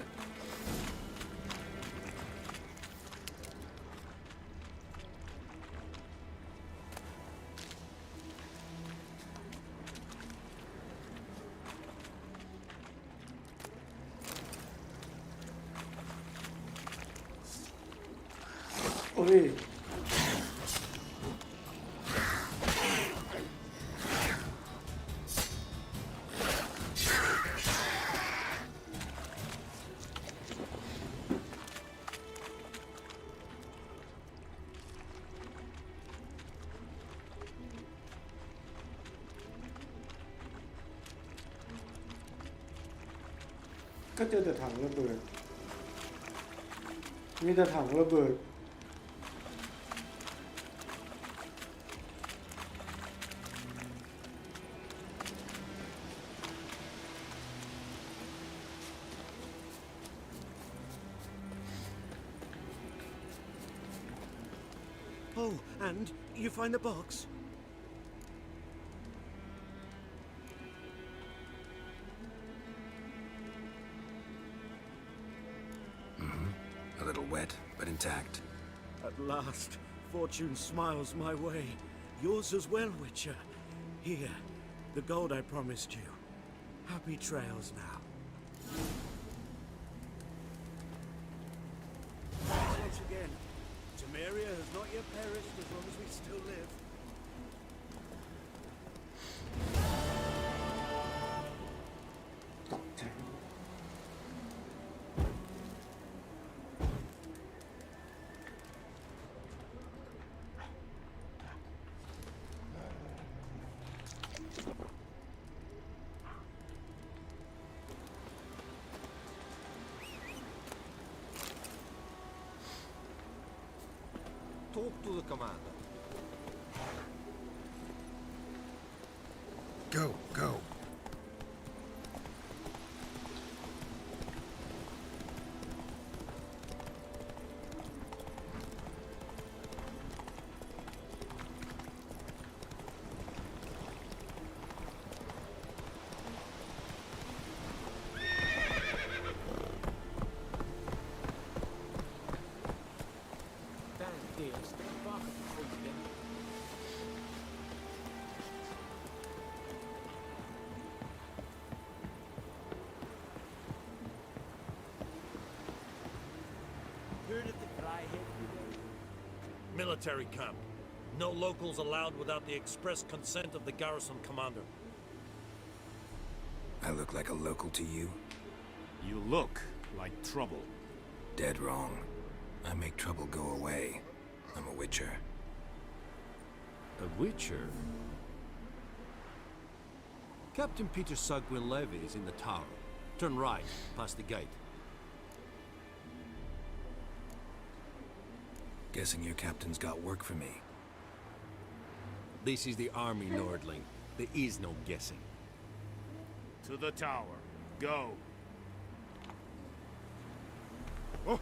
Oi. Có chơiแต่ถังระเบิดมีแต่ถังระเบิด Oh, and you find the box? A little wet, but intact. At last, fortune smiles my way. Yours as well, Witcher. Here, the gold I promised you. Happy trails now. Once again, Temeria has not yet perished as long as we still live. Talk to the commander. Go, go. Military camp. No locals allowed without the express consent of the garrison commander. I look like a local to you? You look like trouble. Dead wrong. I make trouble go away. I'm a witcher. A witcher? Captain Peter Sagwin-Levy is in the tower. Turn right, past the gate. Guessing your captain's got work for me. This is the army, Nordling. There is no guessing. To the tower. Go. Oh.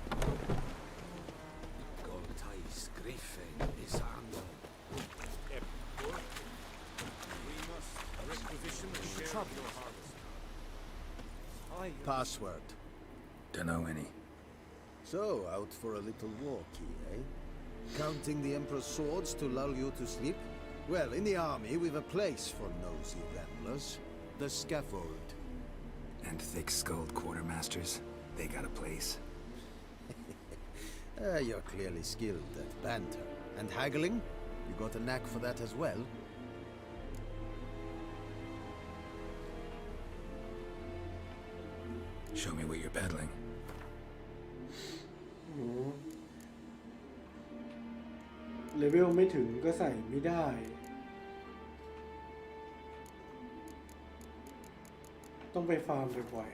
Goltais Griffin is under. We must requisition the share of your harvest. Password. Dunno any. So, out for a little walkie, eh? Counting the Emperor's swords to lull you to sleep? Well, in the army, we've a place for nosy ramblers. The scaffold. And thick-skulled quartermasters? They got a place? You're clearly skilled at banter. And haggling? You got a knack for that as well? Show me what you're peddling. Level ไม่ถึงก็ใส่ไม่ได้ ต้องไปฟาร์มบ่อย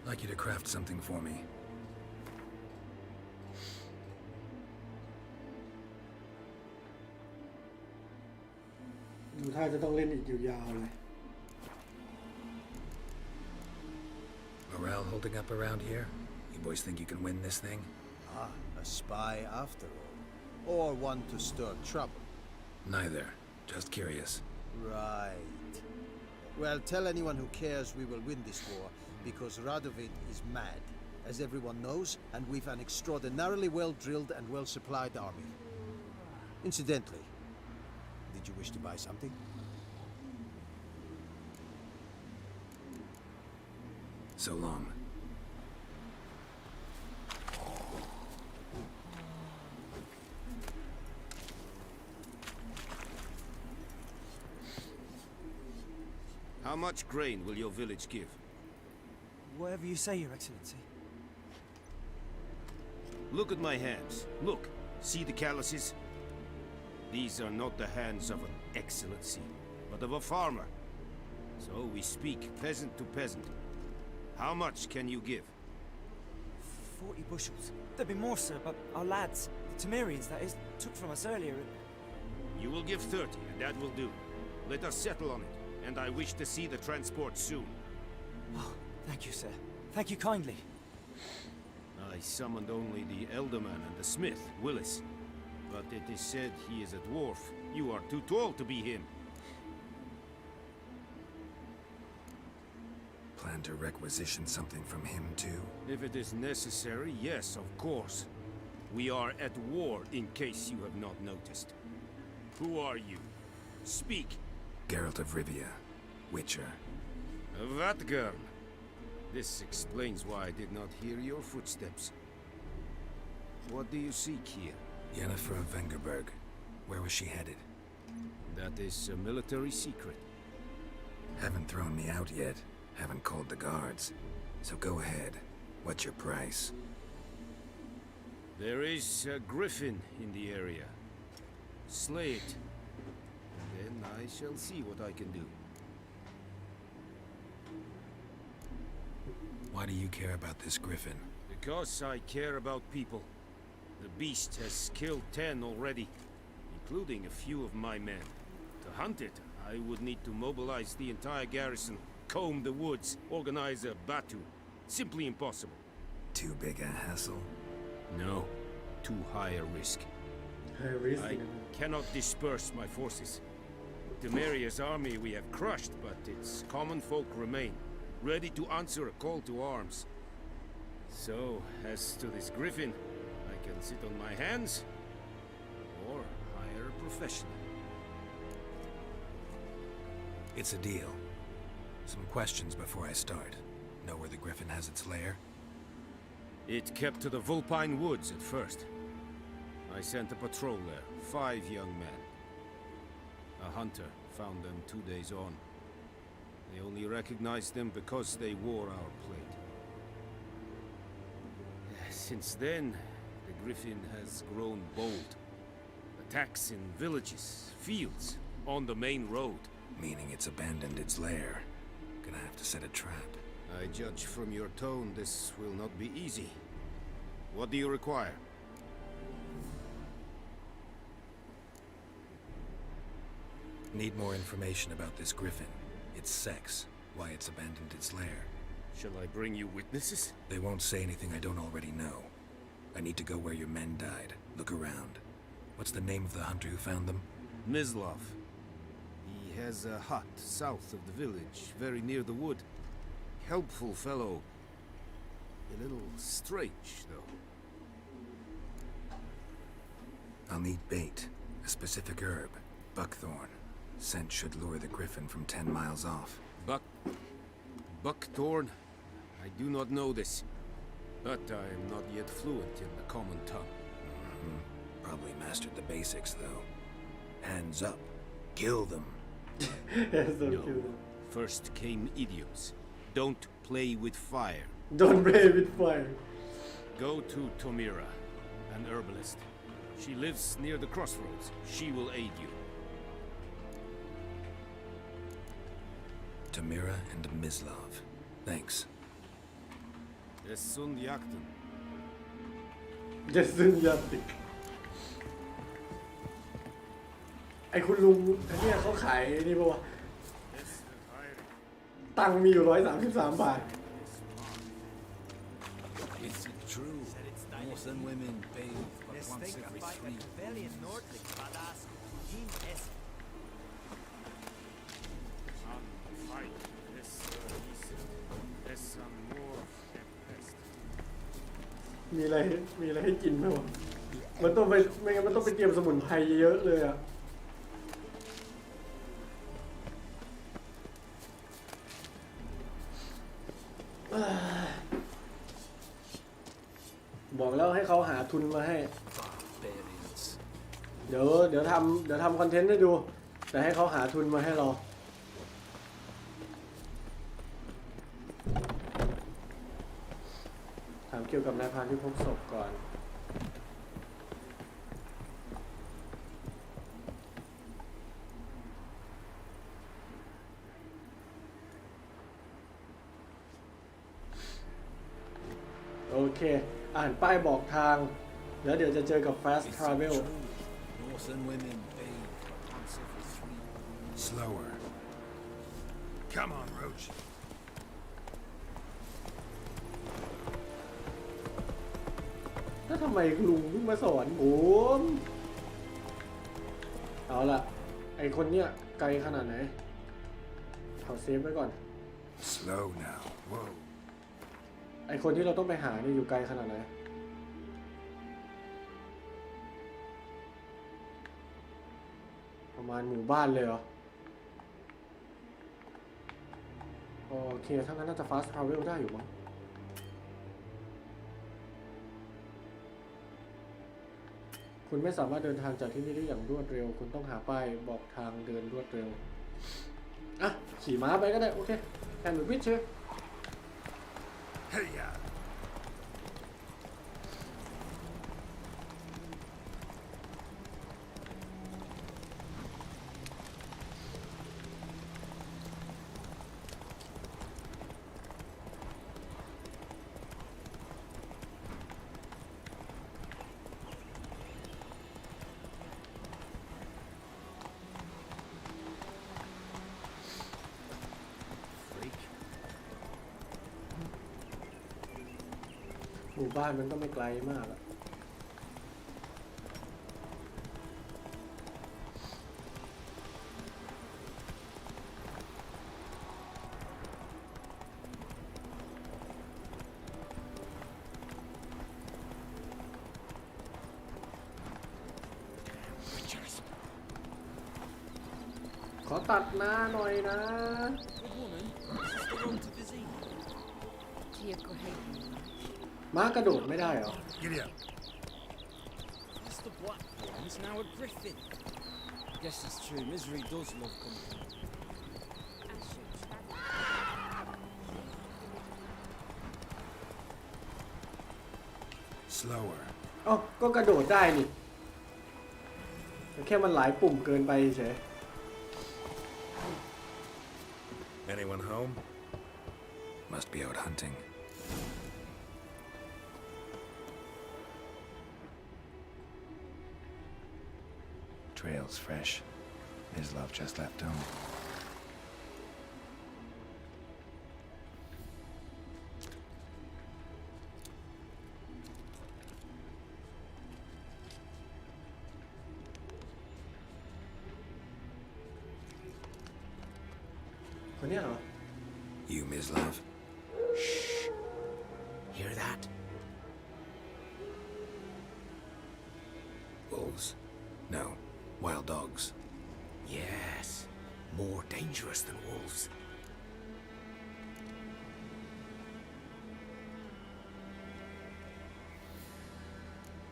Like you to craft something for me. ดูท่าจะต้องเล่นอีกยาวๆเลย Morale holding up around here? You boys think you can win this thing? Ah, a spy after all. Or one to stir trouble. Neither. Just curious. Right. Well, tell anyone who cares we will win this war, because Radovid is mad, as everyone knows, and we've an extraordinarily well-drilled and well-supplied army. Incidentally, did you wish to buy something? So long. How much grain will your village give? Whatever you say, Your Excellency. Look at my hands. Look. See the calluses? These are not the hands of an excellency, but of a farmer. So we speak peasant to peasant. How much can you give? 40 bushels. There'd be more, sir, but our lads, the Temerians, that is, took from us earlier. You will give 30, and that will do. Let us settle on it, and I wish to see the transport soon. Oh, thank you, sir. Thank you kindly. I summoned only the Elderman and the smith, Willis. But it is said he is a dwarf. You are too tall to be him. Plan to requisition something from him, too? If it is necessary, yes, of course. We are at war, in case you have not noticed. Who are you? Speak. Geralt of Rivia, Witcher. That girl. This explains why I did not hear your footsteps. What do you seek here? Yennefer of Vengerberg. Where was she headed? That is a military secret. Haven't thrown me out yet. Haven't called the guards. So go ahead. What's your price? There is a griffin in the area. Slay it. Then I shall see what I can do. Why do you care about this griffin? Because I care about people. The beast has killed 10 already, including a few of my men. To hunt it, I would need to mobilize the entire garrison, comb the woods, organize a batu. Simply impossible. Too big a hassle? No. Too high a risk. I cannot disperse my forces. Temeria's army we have crushed, but its common folk remain, ready to answer a call to arms. So, as to this griffin, I can sit on my hands, or hire a professional. It's a deal. Some questions before I start. Know where the griffin has its lair? It kept to the Vulpine Woods at first. I sent a patrol there, 5 young men. A hunter found them 2 days on. They only recognized them because they wore our plate. Since then, the Griffin has grown bold. Attacks in villages, fields, on the main road. Meaning it's abandoned its lair. Gonna have to set a trap. I judge from your tone this will not be easy. What do you require? Need more information about this griffin. Its sex, why it's abandoned its lair. Shall I bring you witnesses? They won't say anything I don't already know. I need to go where your men died. Look around. What's the name of the hunter who found them? Mislov. He has a hut south of the village, very near the wood. Helpful fellow. A little strange, though. I'll need bait. A specific herb. Buckthorn. Scent should lure the griffin from 10 miles off. Buckthorn? I do not know this. But I am not yet fluent in the common tongue. Probably mastered the basics, though. Hands up. Kill them. No. First came idioms. Don't play with fire. Don't play with fire. Go to Tomira, an herbalist. She lives near the crossroads. She will aid you. Tomira and Mislov. Thanks. Dessun Yakten. Dessun Yakten ไอ้คุณลุงเนี่ยเขาขายนี่ป่ะวะตังค์มีอยู่133 บาท Is it true? Northern women bathe but once every 3 มีอะไรให้กินไหมวะมันต้องไปไม่งั้นมันต้องไปเตรียมสมุนไพรเยอะเลยอะบอกแล้วให้เขาหาทุนมาให้เดี๋ยวทำคอนเทนต์ให้ดูแต่ให้เขาหาทุนมาให้เราถามเกี่ยวกับนายพรานที่พบศพก่อนโอเคอ่านป้ายบอกทางแล้วเดี๋ยวจะเจอกับ Fast Travel Northern women bathe but once every 3 Slower. Come on, Roach. แล้วทำไมลุงเพิ่งมาสอนผมเอาล่ะไอคนเนี้ยไกลขนาดไหนเขาเซฟไว้ก่อน Slow now. Whoa. ไอคนที่เราต้องไปหาเนี่ยอยู่ไกลขนาดไหนประมาณหมู่บ้านเลยเหรอโอเคถ้างั้นน่าจะ fast travel ได้อยู่มั้งคุณไม่สามารถเดินทางจากที่นี่ได้อย่างรวดเร็วคุณต้องหาป้ายบอกทางเดินรวดเร็วอ่ะขี่ม้าไปก็ได้โอเคแอนด์วิชเชอร์ Hey, ya. หมู่บ้านมันก็ไม่ไกลมากอะขอตัดหน้าหน่อยนะ ม้ากระโดดไม่ได้เหรอ Giddy up. the black one's now a griffin. Guess it's true, misery does love company. Slower. อ๋อก็กระโดดได้นี่แต่แค่มันหลายปุ่มเกินไปเฉย Anyone home? Must be out hunting. Trail's fresh. Mislav just left home. You, Mislav? Shh. Hear that? Wolves? No. Wild dogs. Yes. More dangerous than wolves.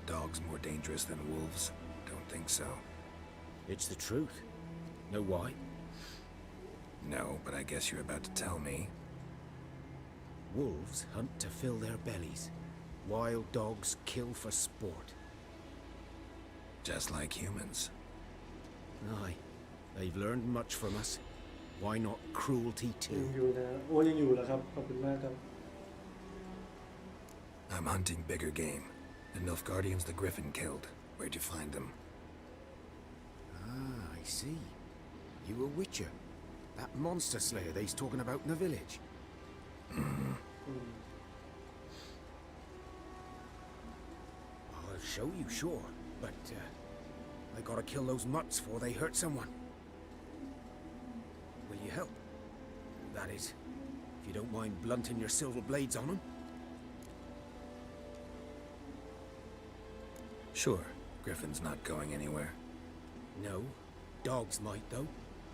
Dogs more dangerous than wolves? Don't think so. It's the truth. Know why? No, but I guess you're about to tell me. Wolves hunt to fill their bellies. Wild dogs kill for sport. Just like humans. Aye. They've learned much from us. Why not cruelty ยัง too? อยู่นะโอ้ยังอยู่แล้วครับขอบคุณมากครับ I'm hunting bigger game. The Nilfgaardians the Griffin killed. Where'd you find them? Ah, I see. You a witcher. That monster slayer they's talking about in the village. I'll show you, sure. But, I gotta kill those mutts before they hurt someone. Will you help? That is, if you don't mind blunting your silver blades on them. Sure. Griffin's not going anywhere. No. Dogs might, though.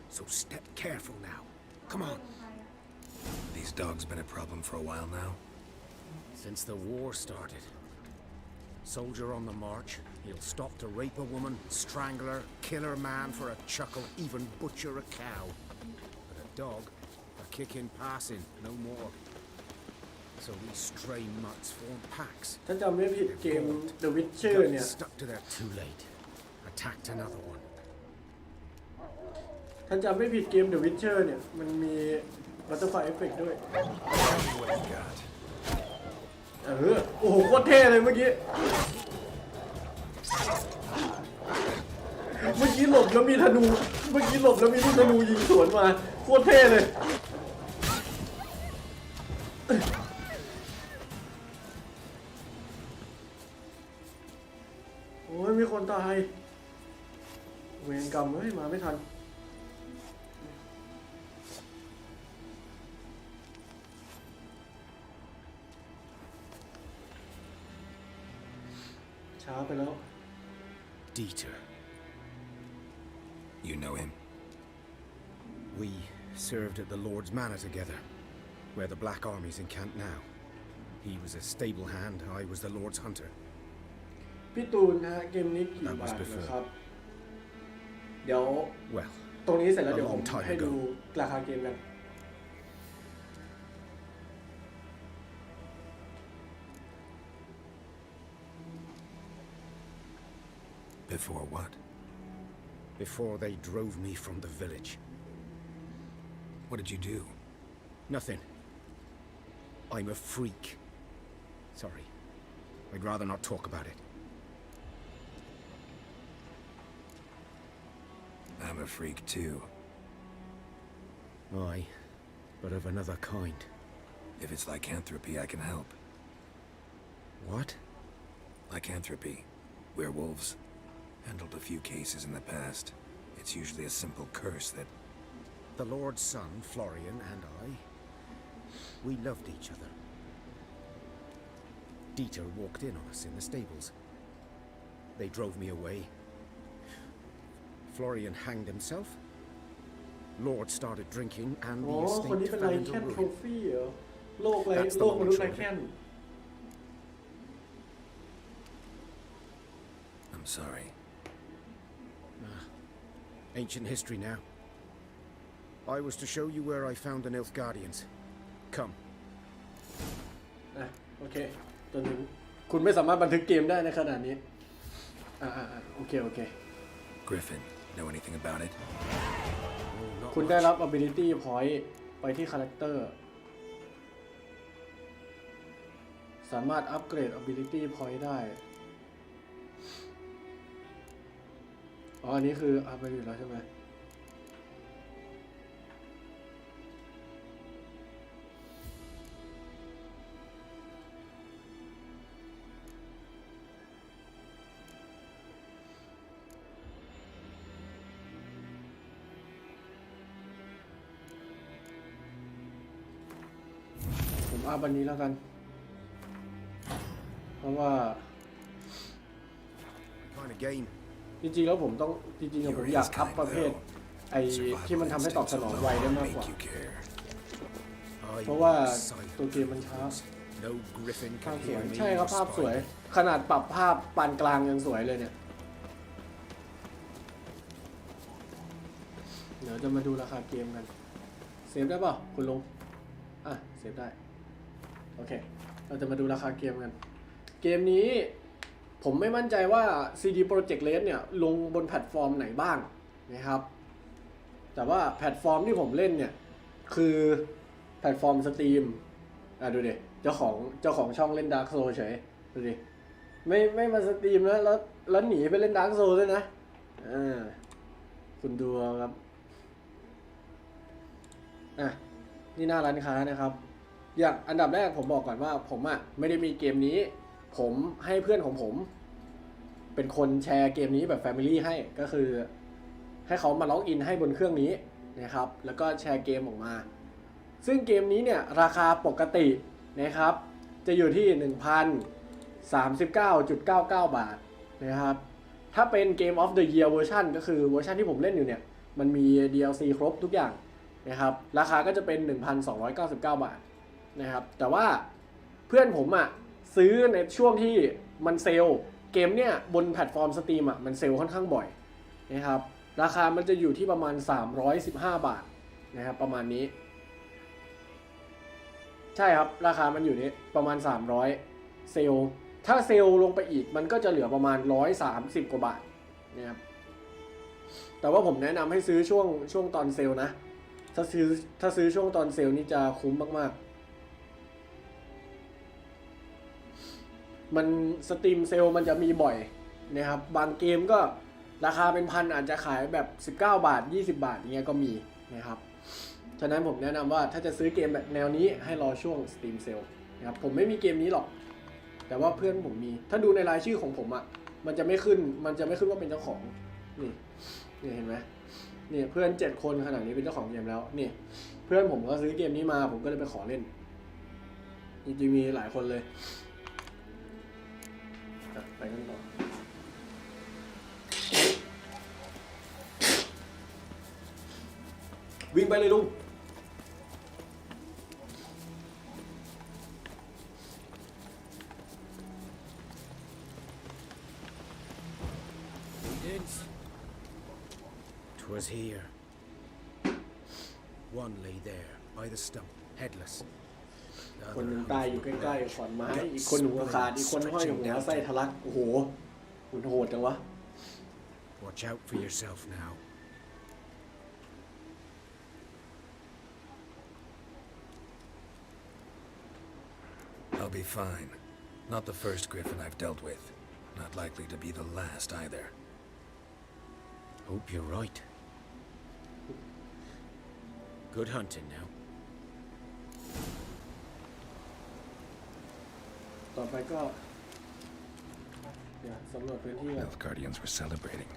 So step careful now. Come on. These dogs been a problem for a while now? Since the war started. Soldier on the march, he'll stop to rape a woman, strangle her, kill her man for a chuckle, even butcher a cow. But a dog, a kicking passing, no more. So these stray mutts form packs. ถ้าจำไม่ผิดเกม The Witcher เนี่ย Stuck to their too late. Attacked another one. ถ้าจำไม่ผิดเกม The Witcher เนี่ยมันมี Butterfly Effect ด้วย What you got? โอ้โหโคตรเท่เลยเมื่อกี้หลบแล้วมีธนูเมื่อกี้หลบแล้วมีลูกธนูยิงสวนมาโคตรเท่เลยโอ้ยมีคนตายเวรกรรมเฮ้ยมาไม่ทันช้าไปแล้ว Dieter. You know him? We served at the Lord's Manor together, where the Black Army's encamped now. He was a stable hand, I was the Lord's hunter. พี่ตูนนะฮะเกมนี้กี่บาทนะครับเดี๋ยว Well, ตรงนี้เสร็จแล้วเดี๋ยว a ผม long time ให้ดู ago. ราคาเกมกัน Before what? Before they drove me from the village. What did you do? Nothing. I'm a freak. Sorry. I'd rather not talk about it. I'm a freak too. Aye, but of another kind. If it's lycanthropy, I can help. What? Lycanthropy. Werewolves. Handled a few cases in the past. It's usually a simple curse that... The Lord's son, Florian, and I, we loved each other. Dieter walked in on us in the stables. They drove me away. Florian hanged himself. Lord started drinking and อ๋อ the คนนี้ estate เป็นไล fell into แคนโทร ruin. ฟี่เหรอโลกไร That's the โลกมนุษย์ long ไร and short of แคน I'm sorry. Ancient history now. I was to show you where I found the Nilfgaardians. Come. โอเคตอนนี้คุณไม่สามารถบันทึกเกมได้ในขณะนี้โอเค Griffin, know anything about it? คุณได้รับ ability point ไปที่ character สามารถอัปเกรด ability point ได้อันนี้คืออัพไปอยู่แล้วใช่ไหมผมอัพอันนี้แล้วกันเพราะว่าจริงๆแล้วผมต้องผมอยากอัพประเภทไอ้ที่มันทำให้ตอบสนองไวได้มากกว่าเพราะว่าตัวเกมมันช้าภาพสวยใช่ครับภาพสวยขนาดปรับภาพปานกลางยังสวยเลยเนี่ยเดี๋ยวจะมาดูราคาเกมกันเซฟได้ป่ะคุณลุงเซฟได้โอเคเราจะมาดูราคาเกมกันเกมนี้ผมไม่มั่นใจว่า CD Projekt Red เนี่ยลงบนแพลตฟอร์มไหนบ้างนะครับแต่ว่าแพลตฟอร์มที่ผมเล่นเนี่ยคือแพลตฟอร์มสตรีมดูดิเจ้าของช่องเล่น Dark Souls เฉยดูดิไม่มาสตรีมแล้วหนีไปเล่น Dark Souls ด้วยนะคุณดูครับนี่หน้าร้านค้านะครับอย่างอันดับแรกผมบอกก่อนว่าผมไม่ได้มีเกมนี้ผมให้เพื่อนของผมเป็นคนแชร์เกมนี้แบบ Family ให้ก็คือให้เขามาล็อกอินให้บนเครื่องนี้นะครับแล้วก็แชร์เกมออกมาซึ่งเกมนี้เนี่ยราคาปกตินะครับจะอยู่ที่ 1,039.99 บาทนะครับถ้าเป็นเกม of the year version ก็คือเวอร์ชันที่ผมเล่นอยู่เนี่ยมันมี DLC ครบทุกอย่างนะครับราคาก็จะเป็น 1,299 บาทนะครับแต่ว่าเพื่อนผมซื้อในช่วงที่มันเซลล์เกมเนี่ยบนแพลตฟอร์มสตรีมมันเซลล์ค่อนข้างบ่อยนะครับราคามันจะอยู่ที่ประมาณ315 บาทนะครับประมาณนี้ใช่ครับราคามันอยู่นี้ประมาณ300เซลล์ถ้าเซลล์ลงไปอีกมันก็จะเหลือประมาณ130กว่าบาทนะครับแต่ว่าผมแนะนำให้ซื้อช่วงตอนเซลล์นะถ้าซื้อช่วงตอนเซลล์นี่จะคุ้มมากๆมันสตรีมเซลล์มันจะมีบ่อยนะครับบางเกมก็ราคาเป็นพันอาจจะขายแบบ19 บาท20 บาทอย่างเงี้ยก็มีนะครับฉะนั้นผมแนะนำว่าถ้าจะซื้อเกมแบบแนวนี้ให้รอช่วงสตรีมเซลล์นะครับผมไม่มีเกมนี้หรอกแต่ว่าเพื่อนผมมีถ้าดูในรายชื่อของผมมันจะไม่ขึ้นว่าเป็นเจ้าของนี่เห็นไหมนี่เพื่อน7 คนขนาดนี้เป็นเจ้าของเกมแล้วนี่เพื่อนผมก็ซื้อเกมนี้มาผมก็เลยไปขอเล่นจริงๆมีหลายคนเลยไปกันต่อวิ่งไปเลยลุง'Twas here. One lay there by the stump, headless. คนหนึ่งตายอยู่ใกล้ๆขอนไม้อีกคนหัวขาดอีกคนห้อยหัวไส้ทะลักโอ้โหคุณโหดจังวะ Watch out for yourself now. I'll be fine. Not the first Griffin I've dealt with. Not likely to be the last either. Hope you're right. Good hunting now. ต่อไปก็สำรวจพื้นที่ Nilfgaardians were celebrating.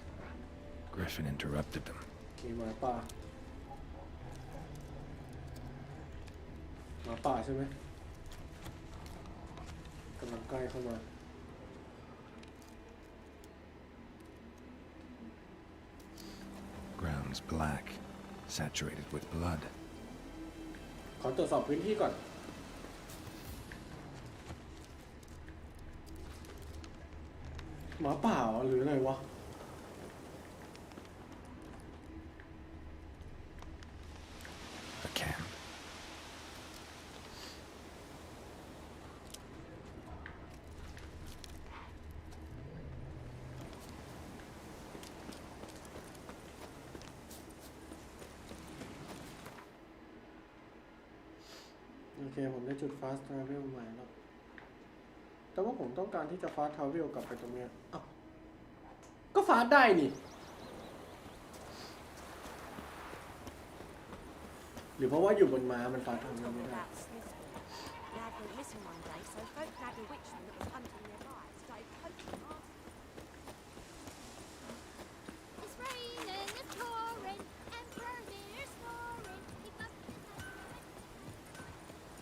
Griffin interrupted them. มีหมาป่าใช่ไหมกำลังใกล้เข้ามา Ground's black, saturated with blood. ขอตรวจสอบพื้นที่ก่อน หมาป่าหรืออะไรวะโอเคผมได้จุด fast travel ใหม่แล้วแต่ว่าผมต้องการที่จะ fast travel กลับไปตรงเนี้ยอ้าวก็ fast ได้นี่หรือเพราะว่าอยู่บนม้ามัน fast travel ไม่ได้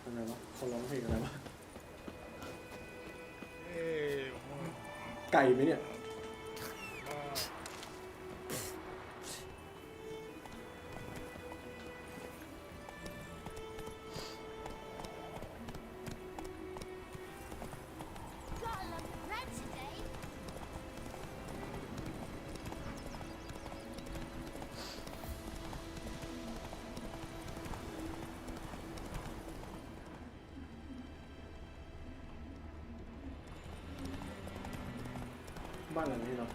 อะไรวะคนร้องเพลงอะไรวะไก่ไหมเนี่ย บ้านหลังนี้เนาะ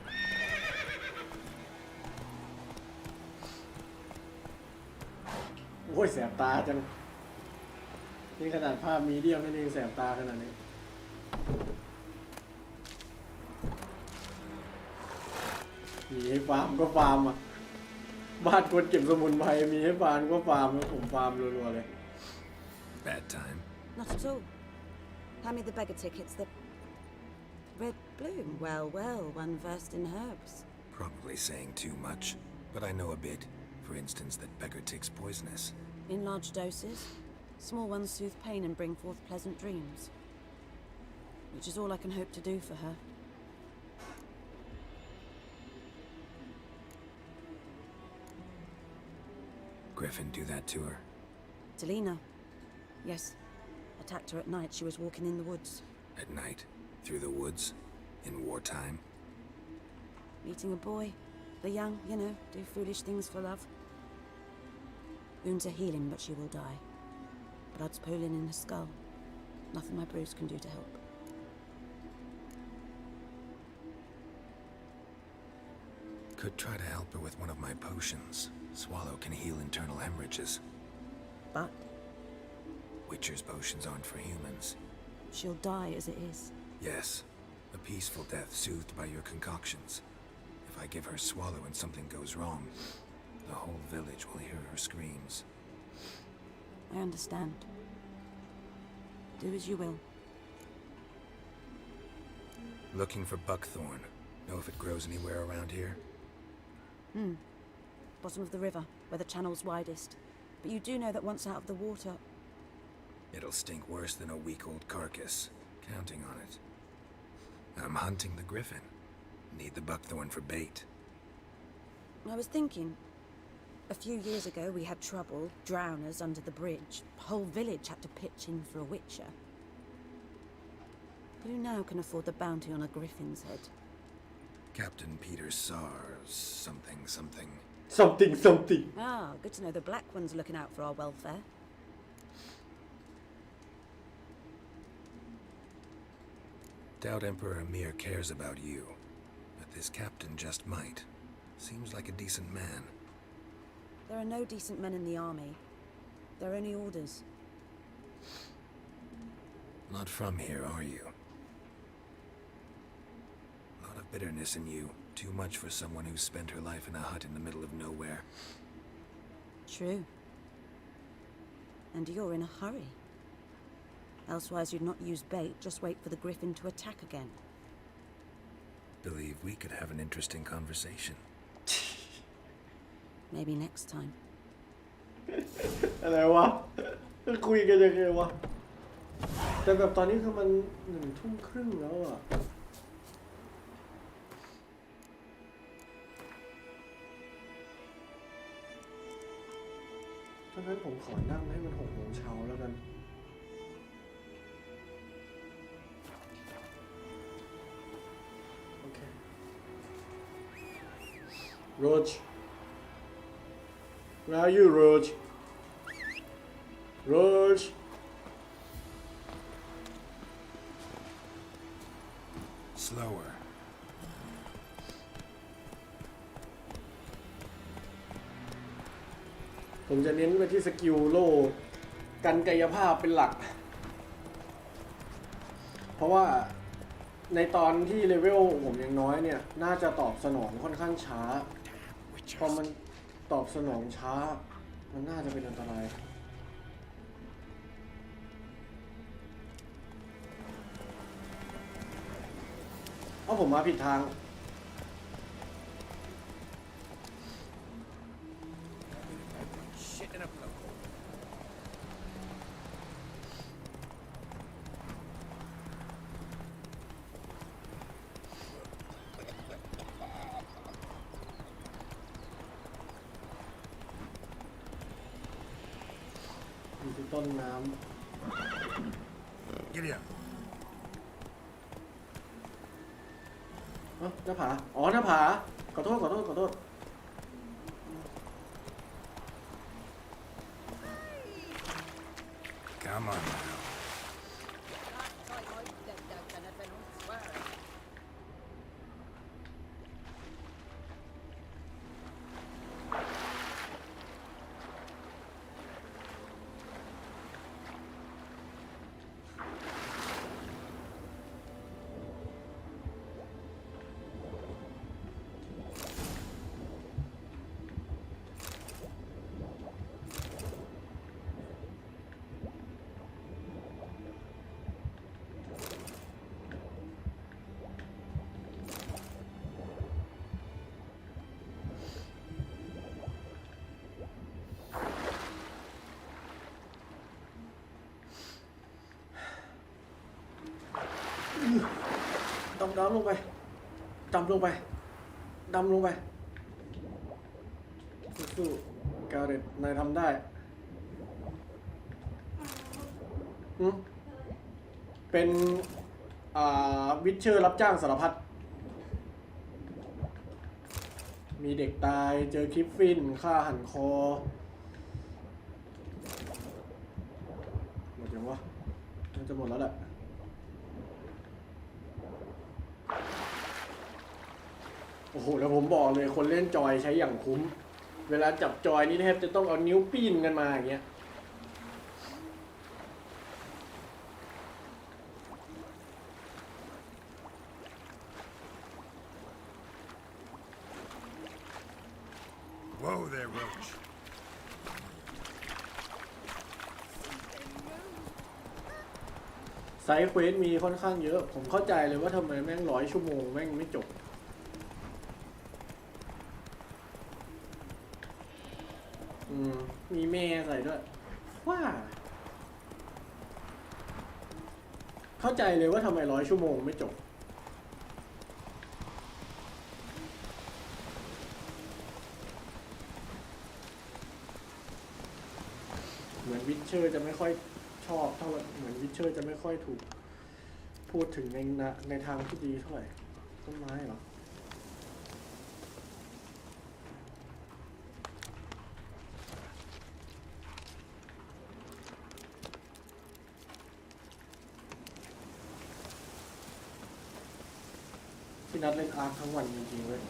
โอ้ยแสบตาจังนี่ขนาดภาพมีเดียมนี่ยังแสบตาขนาดนี้มีให้ฟาร์มก็ฟาร์มอ่ะบ้านคนเก็บสมุนไพรมีให้ฟาร์มก็ฟาร์มแล้วผมฟาร์มรัวๆเลย Bad time. Not at all. Hand me the beggar tickets. The red bloom. Well, well, one versed in herbs. Probably saying too much, but I know a bit. For instance, that beggar tick's poisonous. In large doses. Small ones soothe pain and bring forth pleasant dreams. Which is all I can hope to do for her. Griffin do that to her? Delina. Yes. Attacked her at night. She was walking in the woods. At night? Through the woods? In wartime? Meeting a boy. The young, you know, do foolish things for love. Wounds are healing, but she will die. Blood's pooling in her skull. Nothing my bruise can do to help. Could try to help her with one of my potions. Swallow can heal internal hemorrhages. But? Witcher's potions aren't for humans. She'll die as it is. Yes. A peaceful death soothed by your concoctions. If I give her Swallow and something goes wrong, the whole village will hear her screams. I understand. Do as you will. Looking for buckthorn. Know if it grows anywhere around here? Bottom of the river, where the channel's widest. But you do know that once out of the water... It'll stink worse than a week-old carcass. Counting on it. I'm hunting the griffin. Need the buckthorn for bait. I was thinking... A few years ago we had trouble, drowners under the bridge. The whole village had to pitch in for a witcher. Who now can afford the bounty on a griffin's head? Captain Peter Sars, something. Something. Ah, good to know the Black One's looking out for our welfare. Doubt Emperor Emir cares about you, but this captain just might. Seems like a decent man. There are no decent men in the army. There are only orders. Not from here, are you? A lot of bitterness in you. Too much for someone who spent her life in a hut in the middle of nowhere. True. And you're in a hurry. Elsewise you'd not use bait, just wait for the griffin to attack again. Believe we could have an interesting conversation. Maybe next time. อะไรวะคุยกันยังไงวะแต่แบบตอนนี้คือมัน1:30แล้วอ่ะดังนั้นผมขอนั่งให้มัน6 โมงเช้าแล้วกันโอเค Roach Where are you Roach Roach Slower. ผมจะเน้นไปที่สกิลโล่กันกายภาพเป็นหลัก เพราะว่าในตอนที่เลเวลผมยังน้อยเนี่ยน่าจะตอบสนองค่อนข้างช้าพอมันตอบสนองช้ามันน่าจะเป็นอันตรายเอาผมมาผิดทางอยู่ที่ต้นน้ำ Giddy up. หน้าผาอ๋อหน้าผาขอโทษขอโทษขอโทษ Come on now. ดำลงไปดำลงไปดำลงไปสู้ๆการเด็ดนายทำได้เป็นวิชเชอร์รับจ้างสารพัดมีเด็กตายเจอคลิปฟินฆ่าหันคอหมดยังวะน่าจะหมดแล้วแหละโอ้โหแล้วผมบอกเลยคนเล่นจอยใช้อย่างคุ้มเวลาจับจอยนี่แทบจะต้องเอานิ้วปีนกันมาอย่างเงี้ยWhoa there, Roach. ไซด์เควสมีค่อนข้างเยอะผมเข้าใจเลยว่าทำไมแม่ง100 ชั่วโมงแม่งไม่จบมีแม่ใส่ด้วยว่าเข้าใจเลยว่าทำไม100 ชั่วโมงไม่จบเหมือนวิชเชอร์จะไม่ค่อยชอบเท่าไหร่เหมือนวิชเชอร์จะไม่ค่อยถูกพูดถึงในทางที่ดีเท่าไหร่ต้นไม้เหรอที่นัดเล่นอาร์คทั้งวันจริงๆเลย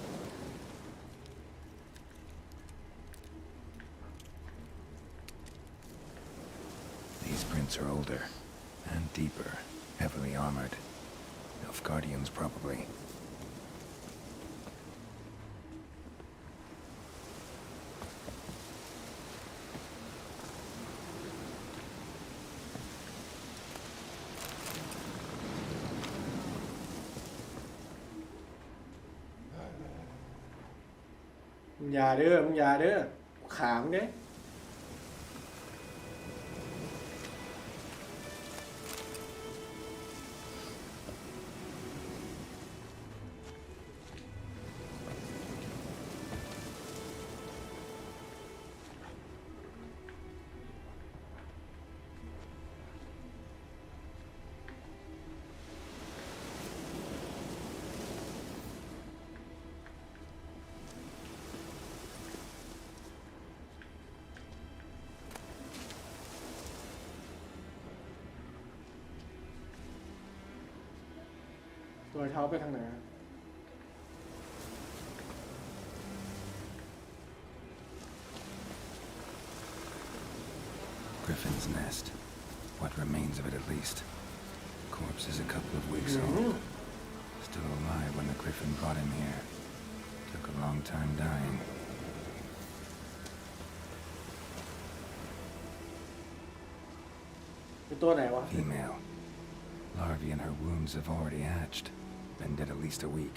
These prints are older and deeper, heavily armored. Elf Guardians, probably. Nhà đưa, nhà đưa, khảm đấy. อยเท้าไปทางไหน Griffin's nest. What remains of it, at least. Corpse is a couple of weeks old. Still alive when the Griffin brought him here. Took a long time dying. เป็นตัวไหนวะ Female. Larvae in her wounds have already hatched. Been dead at least a week.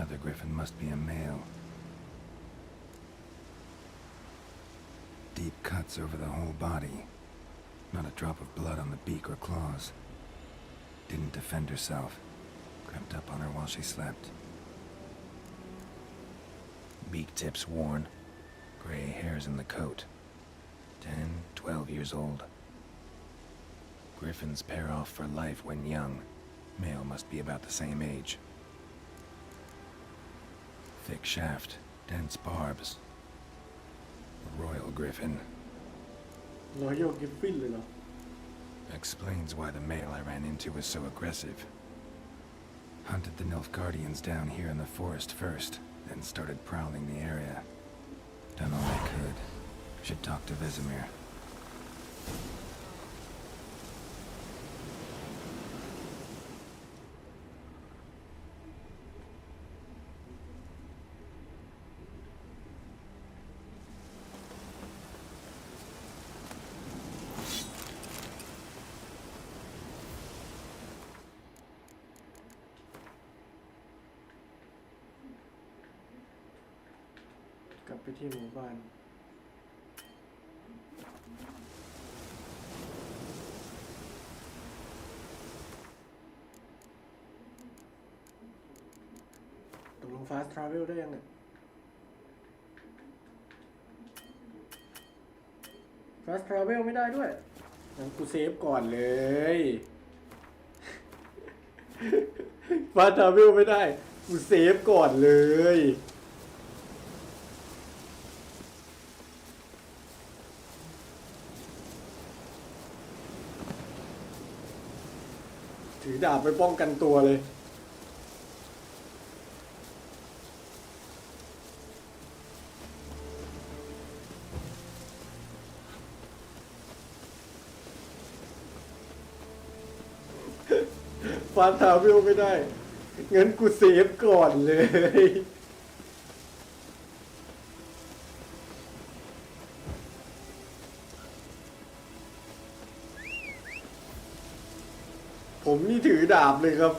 Other Griffin must be a male. Deep cuts over the whole body. Not a drop of blood on the beak or claws. Didn't defend herself. Crept up on her while she slept. Beak tips worn. Gray hairs in the coat. 10, 12 years old. Griffins pair off for life when young. Male must be about the same age. Thick shaft, dense barbs. Royal Griffin. Royal Griffin เลยเหรอ Explains why the male I ran into was so aggressive. Hunted the Nilfgaardians down here in the forest first, then started prowling the area. Done all I could. Should talk to Vesemir.กลับไปที่หมู่บ้านตกลง fast travel ได้ยังเนี่ย fast travel ไม่ได้ด้วยงั้นกูเซฟก่อนเลย fast travel ไม่ได้กูเซฟก่อนเลยถือดาบไปป้องกันตัวเลยฟาทาวิลไม่ได้งั้นกูเซฟก่อนเลยผมนี่ถือดาบเลยครับ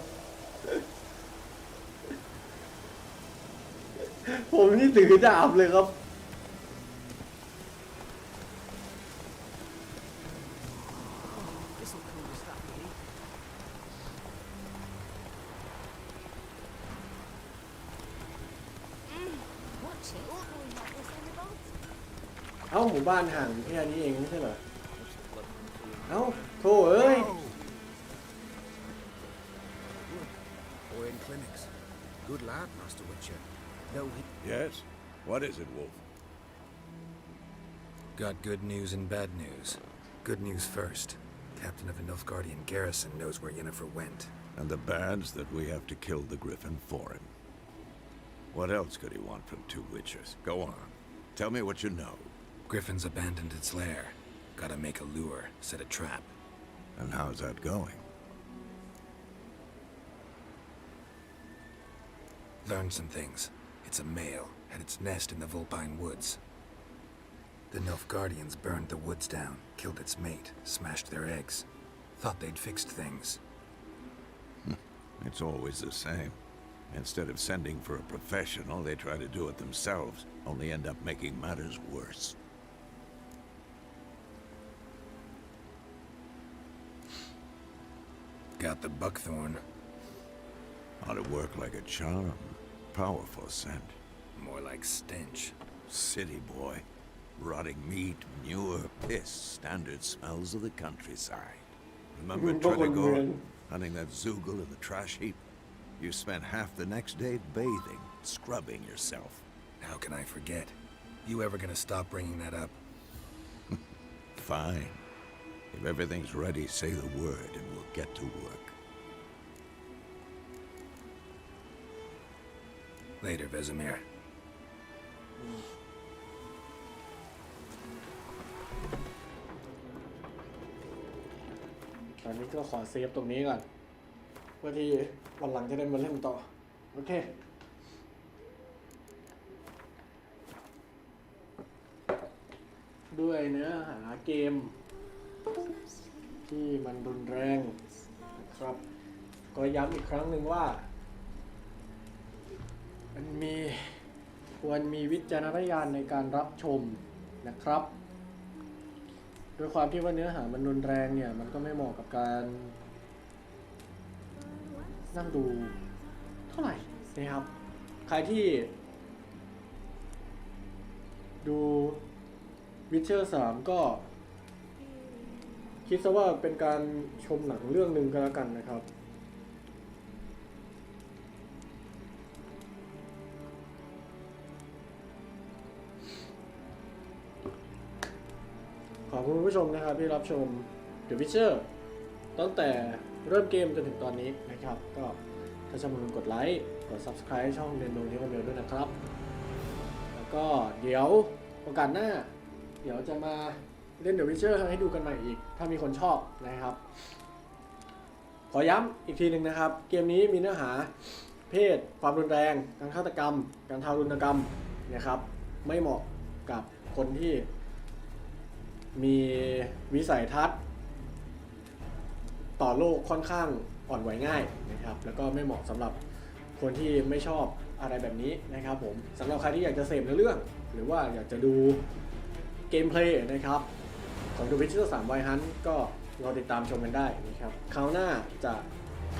ผมนี่ถือดาบเลยครับเอ้าหมู่บ้านห่างแค่นี้เองไม่ใช่เหรอเอ้าโธ่เอ้ยBoy in clinics. Good lad, Master Witcher. No, he... Yes? What is it, Wolf? Got good news and bad news. Good news first. Captain of the Nilfgaardian garrison knows where Yennefer went. And the bad's that we have to kill the Griffin for him. What else could he want from two Witchers? Go on. Tell me what you know. Griffin's abandoned its lair. Gotta make a lure, set a trap. And how's that going? Learned some things. It's a male, had its nest in the Vulpine Woods. The Nilfgaardians burned the woods down, killed its mate, smashed their eggs. Thought they'd fixed things. It's always the same. Instead of sending for a professional, they try to do it themselves, only end up making matters worse. Got the buckthorn. Ought to work like a charm. Powerful scent. More like stench. City boy. Rotting meat, manure, piss, standard smells of the countryside. Remember Tredegor, hunting that Zoogle in the trash heap? You spent half the next day bathing, scrubbing yourself. How can I forget? You ever gonna stop bringing that up? Fine. If everything's ready, say the word and we'll get to work. Later, Vesemir. ตอนนี้ก็ขอเซฟตรงนี้ก่อนเพื่อที่วันหลังจะได้มาเล่นต่อโอเคด้วยเนื้อหาเกมที่มันรุนแรงนะครับก็ย้ำอีกครั้งหนึ่งว่ามันควรมีวิจารณญาณในการรับชมนะครับด้วยความที่ว่าเนื้อหามันรุนแรงเนี่ยมันก็ไม่เหมาะกับการนั่งดูเท่าไหร่นะครับใครที่ดูWitcher 3ก็คิดซะว่าเป็นการชมหนังเรื่องหนึ่งก็แล้วกันนะครับขอบคุณผู้ชมนะครับที่รับชม The Witcher ตั้งแต่เริ่มเกมจนถึงตอนนี้นะครับก็ถ้าชอบอย่าลืมกดไลค์กด Subscribe ช่องเรียนรู้นี้กันเร็วด้วยนะครับแล้วก็เดี๋ยวโอกาสหน้าเดี๋ยวจะมาเล่น The Witcher ให้ดูกันใหม่อีกถ้ามีคนชอบนะครับขอย้ำอีกทีหนึ่งนะครับเกมนี้มีเนื้อหาเพศความรุนแรงการฆาตกรรมการทารุณกรรมนะครับไม่เหมาะกับคนที่มีวิสัยทัศน์ต่อโลกค่อนข้างอ่อนไหวง่ายนะครับแล้วก็ไม่เหมาะสำหรับคนที่ไม่ชอบอะไรแบบนี้นะครับผมสำหรับใครที่อยากจะเสพเรื่องหรือว่าอยากจะดูเกมเพลย์นะครับของ The Witcher 3 Wild Hunt ก็รอติดตามชมกันได้นะครับคราวหน้าจะ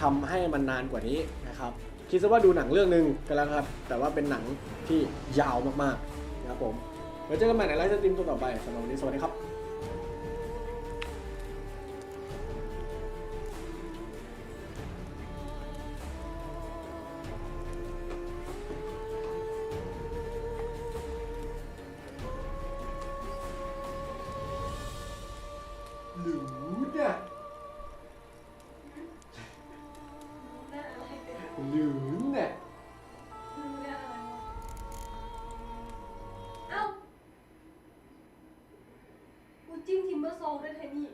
ทำให้มันนานกว่านี้นะครับคิดซะว่าดูหนังเรื่องนึงกันแล้วครับแต่ว่าเป็นหนังที่ยาวมากๆนะครับผมไว้เจอกันใหม่ในไลฟ์สตรีมตัวต่อไปสำหรับวันนี้สวัสดีครับหรือเนี่ยหรือเนี่ย เอ้ากูจิ้มทิมเบอร์โซลด้วยเทนี่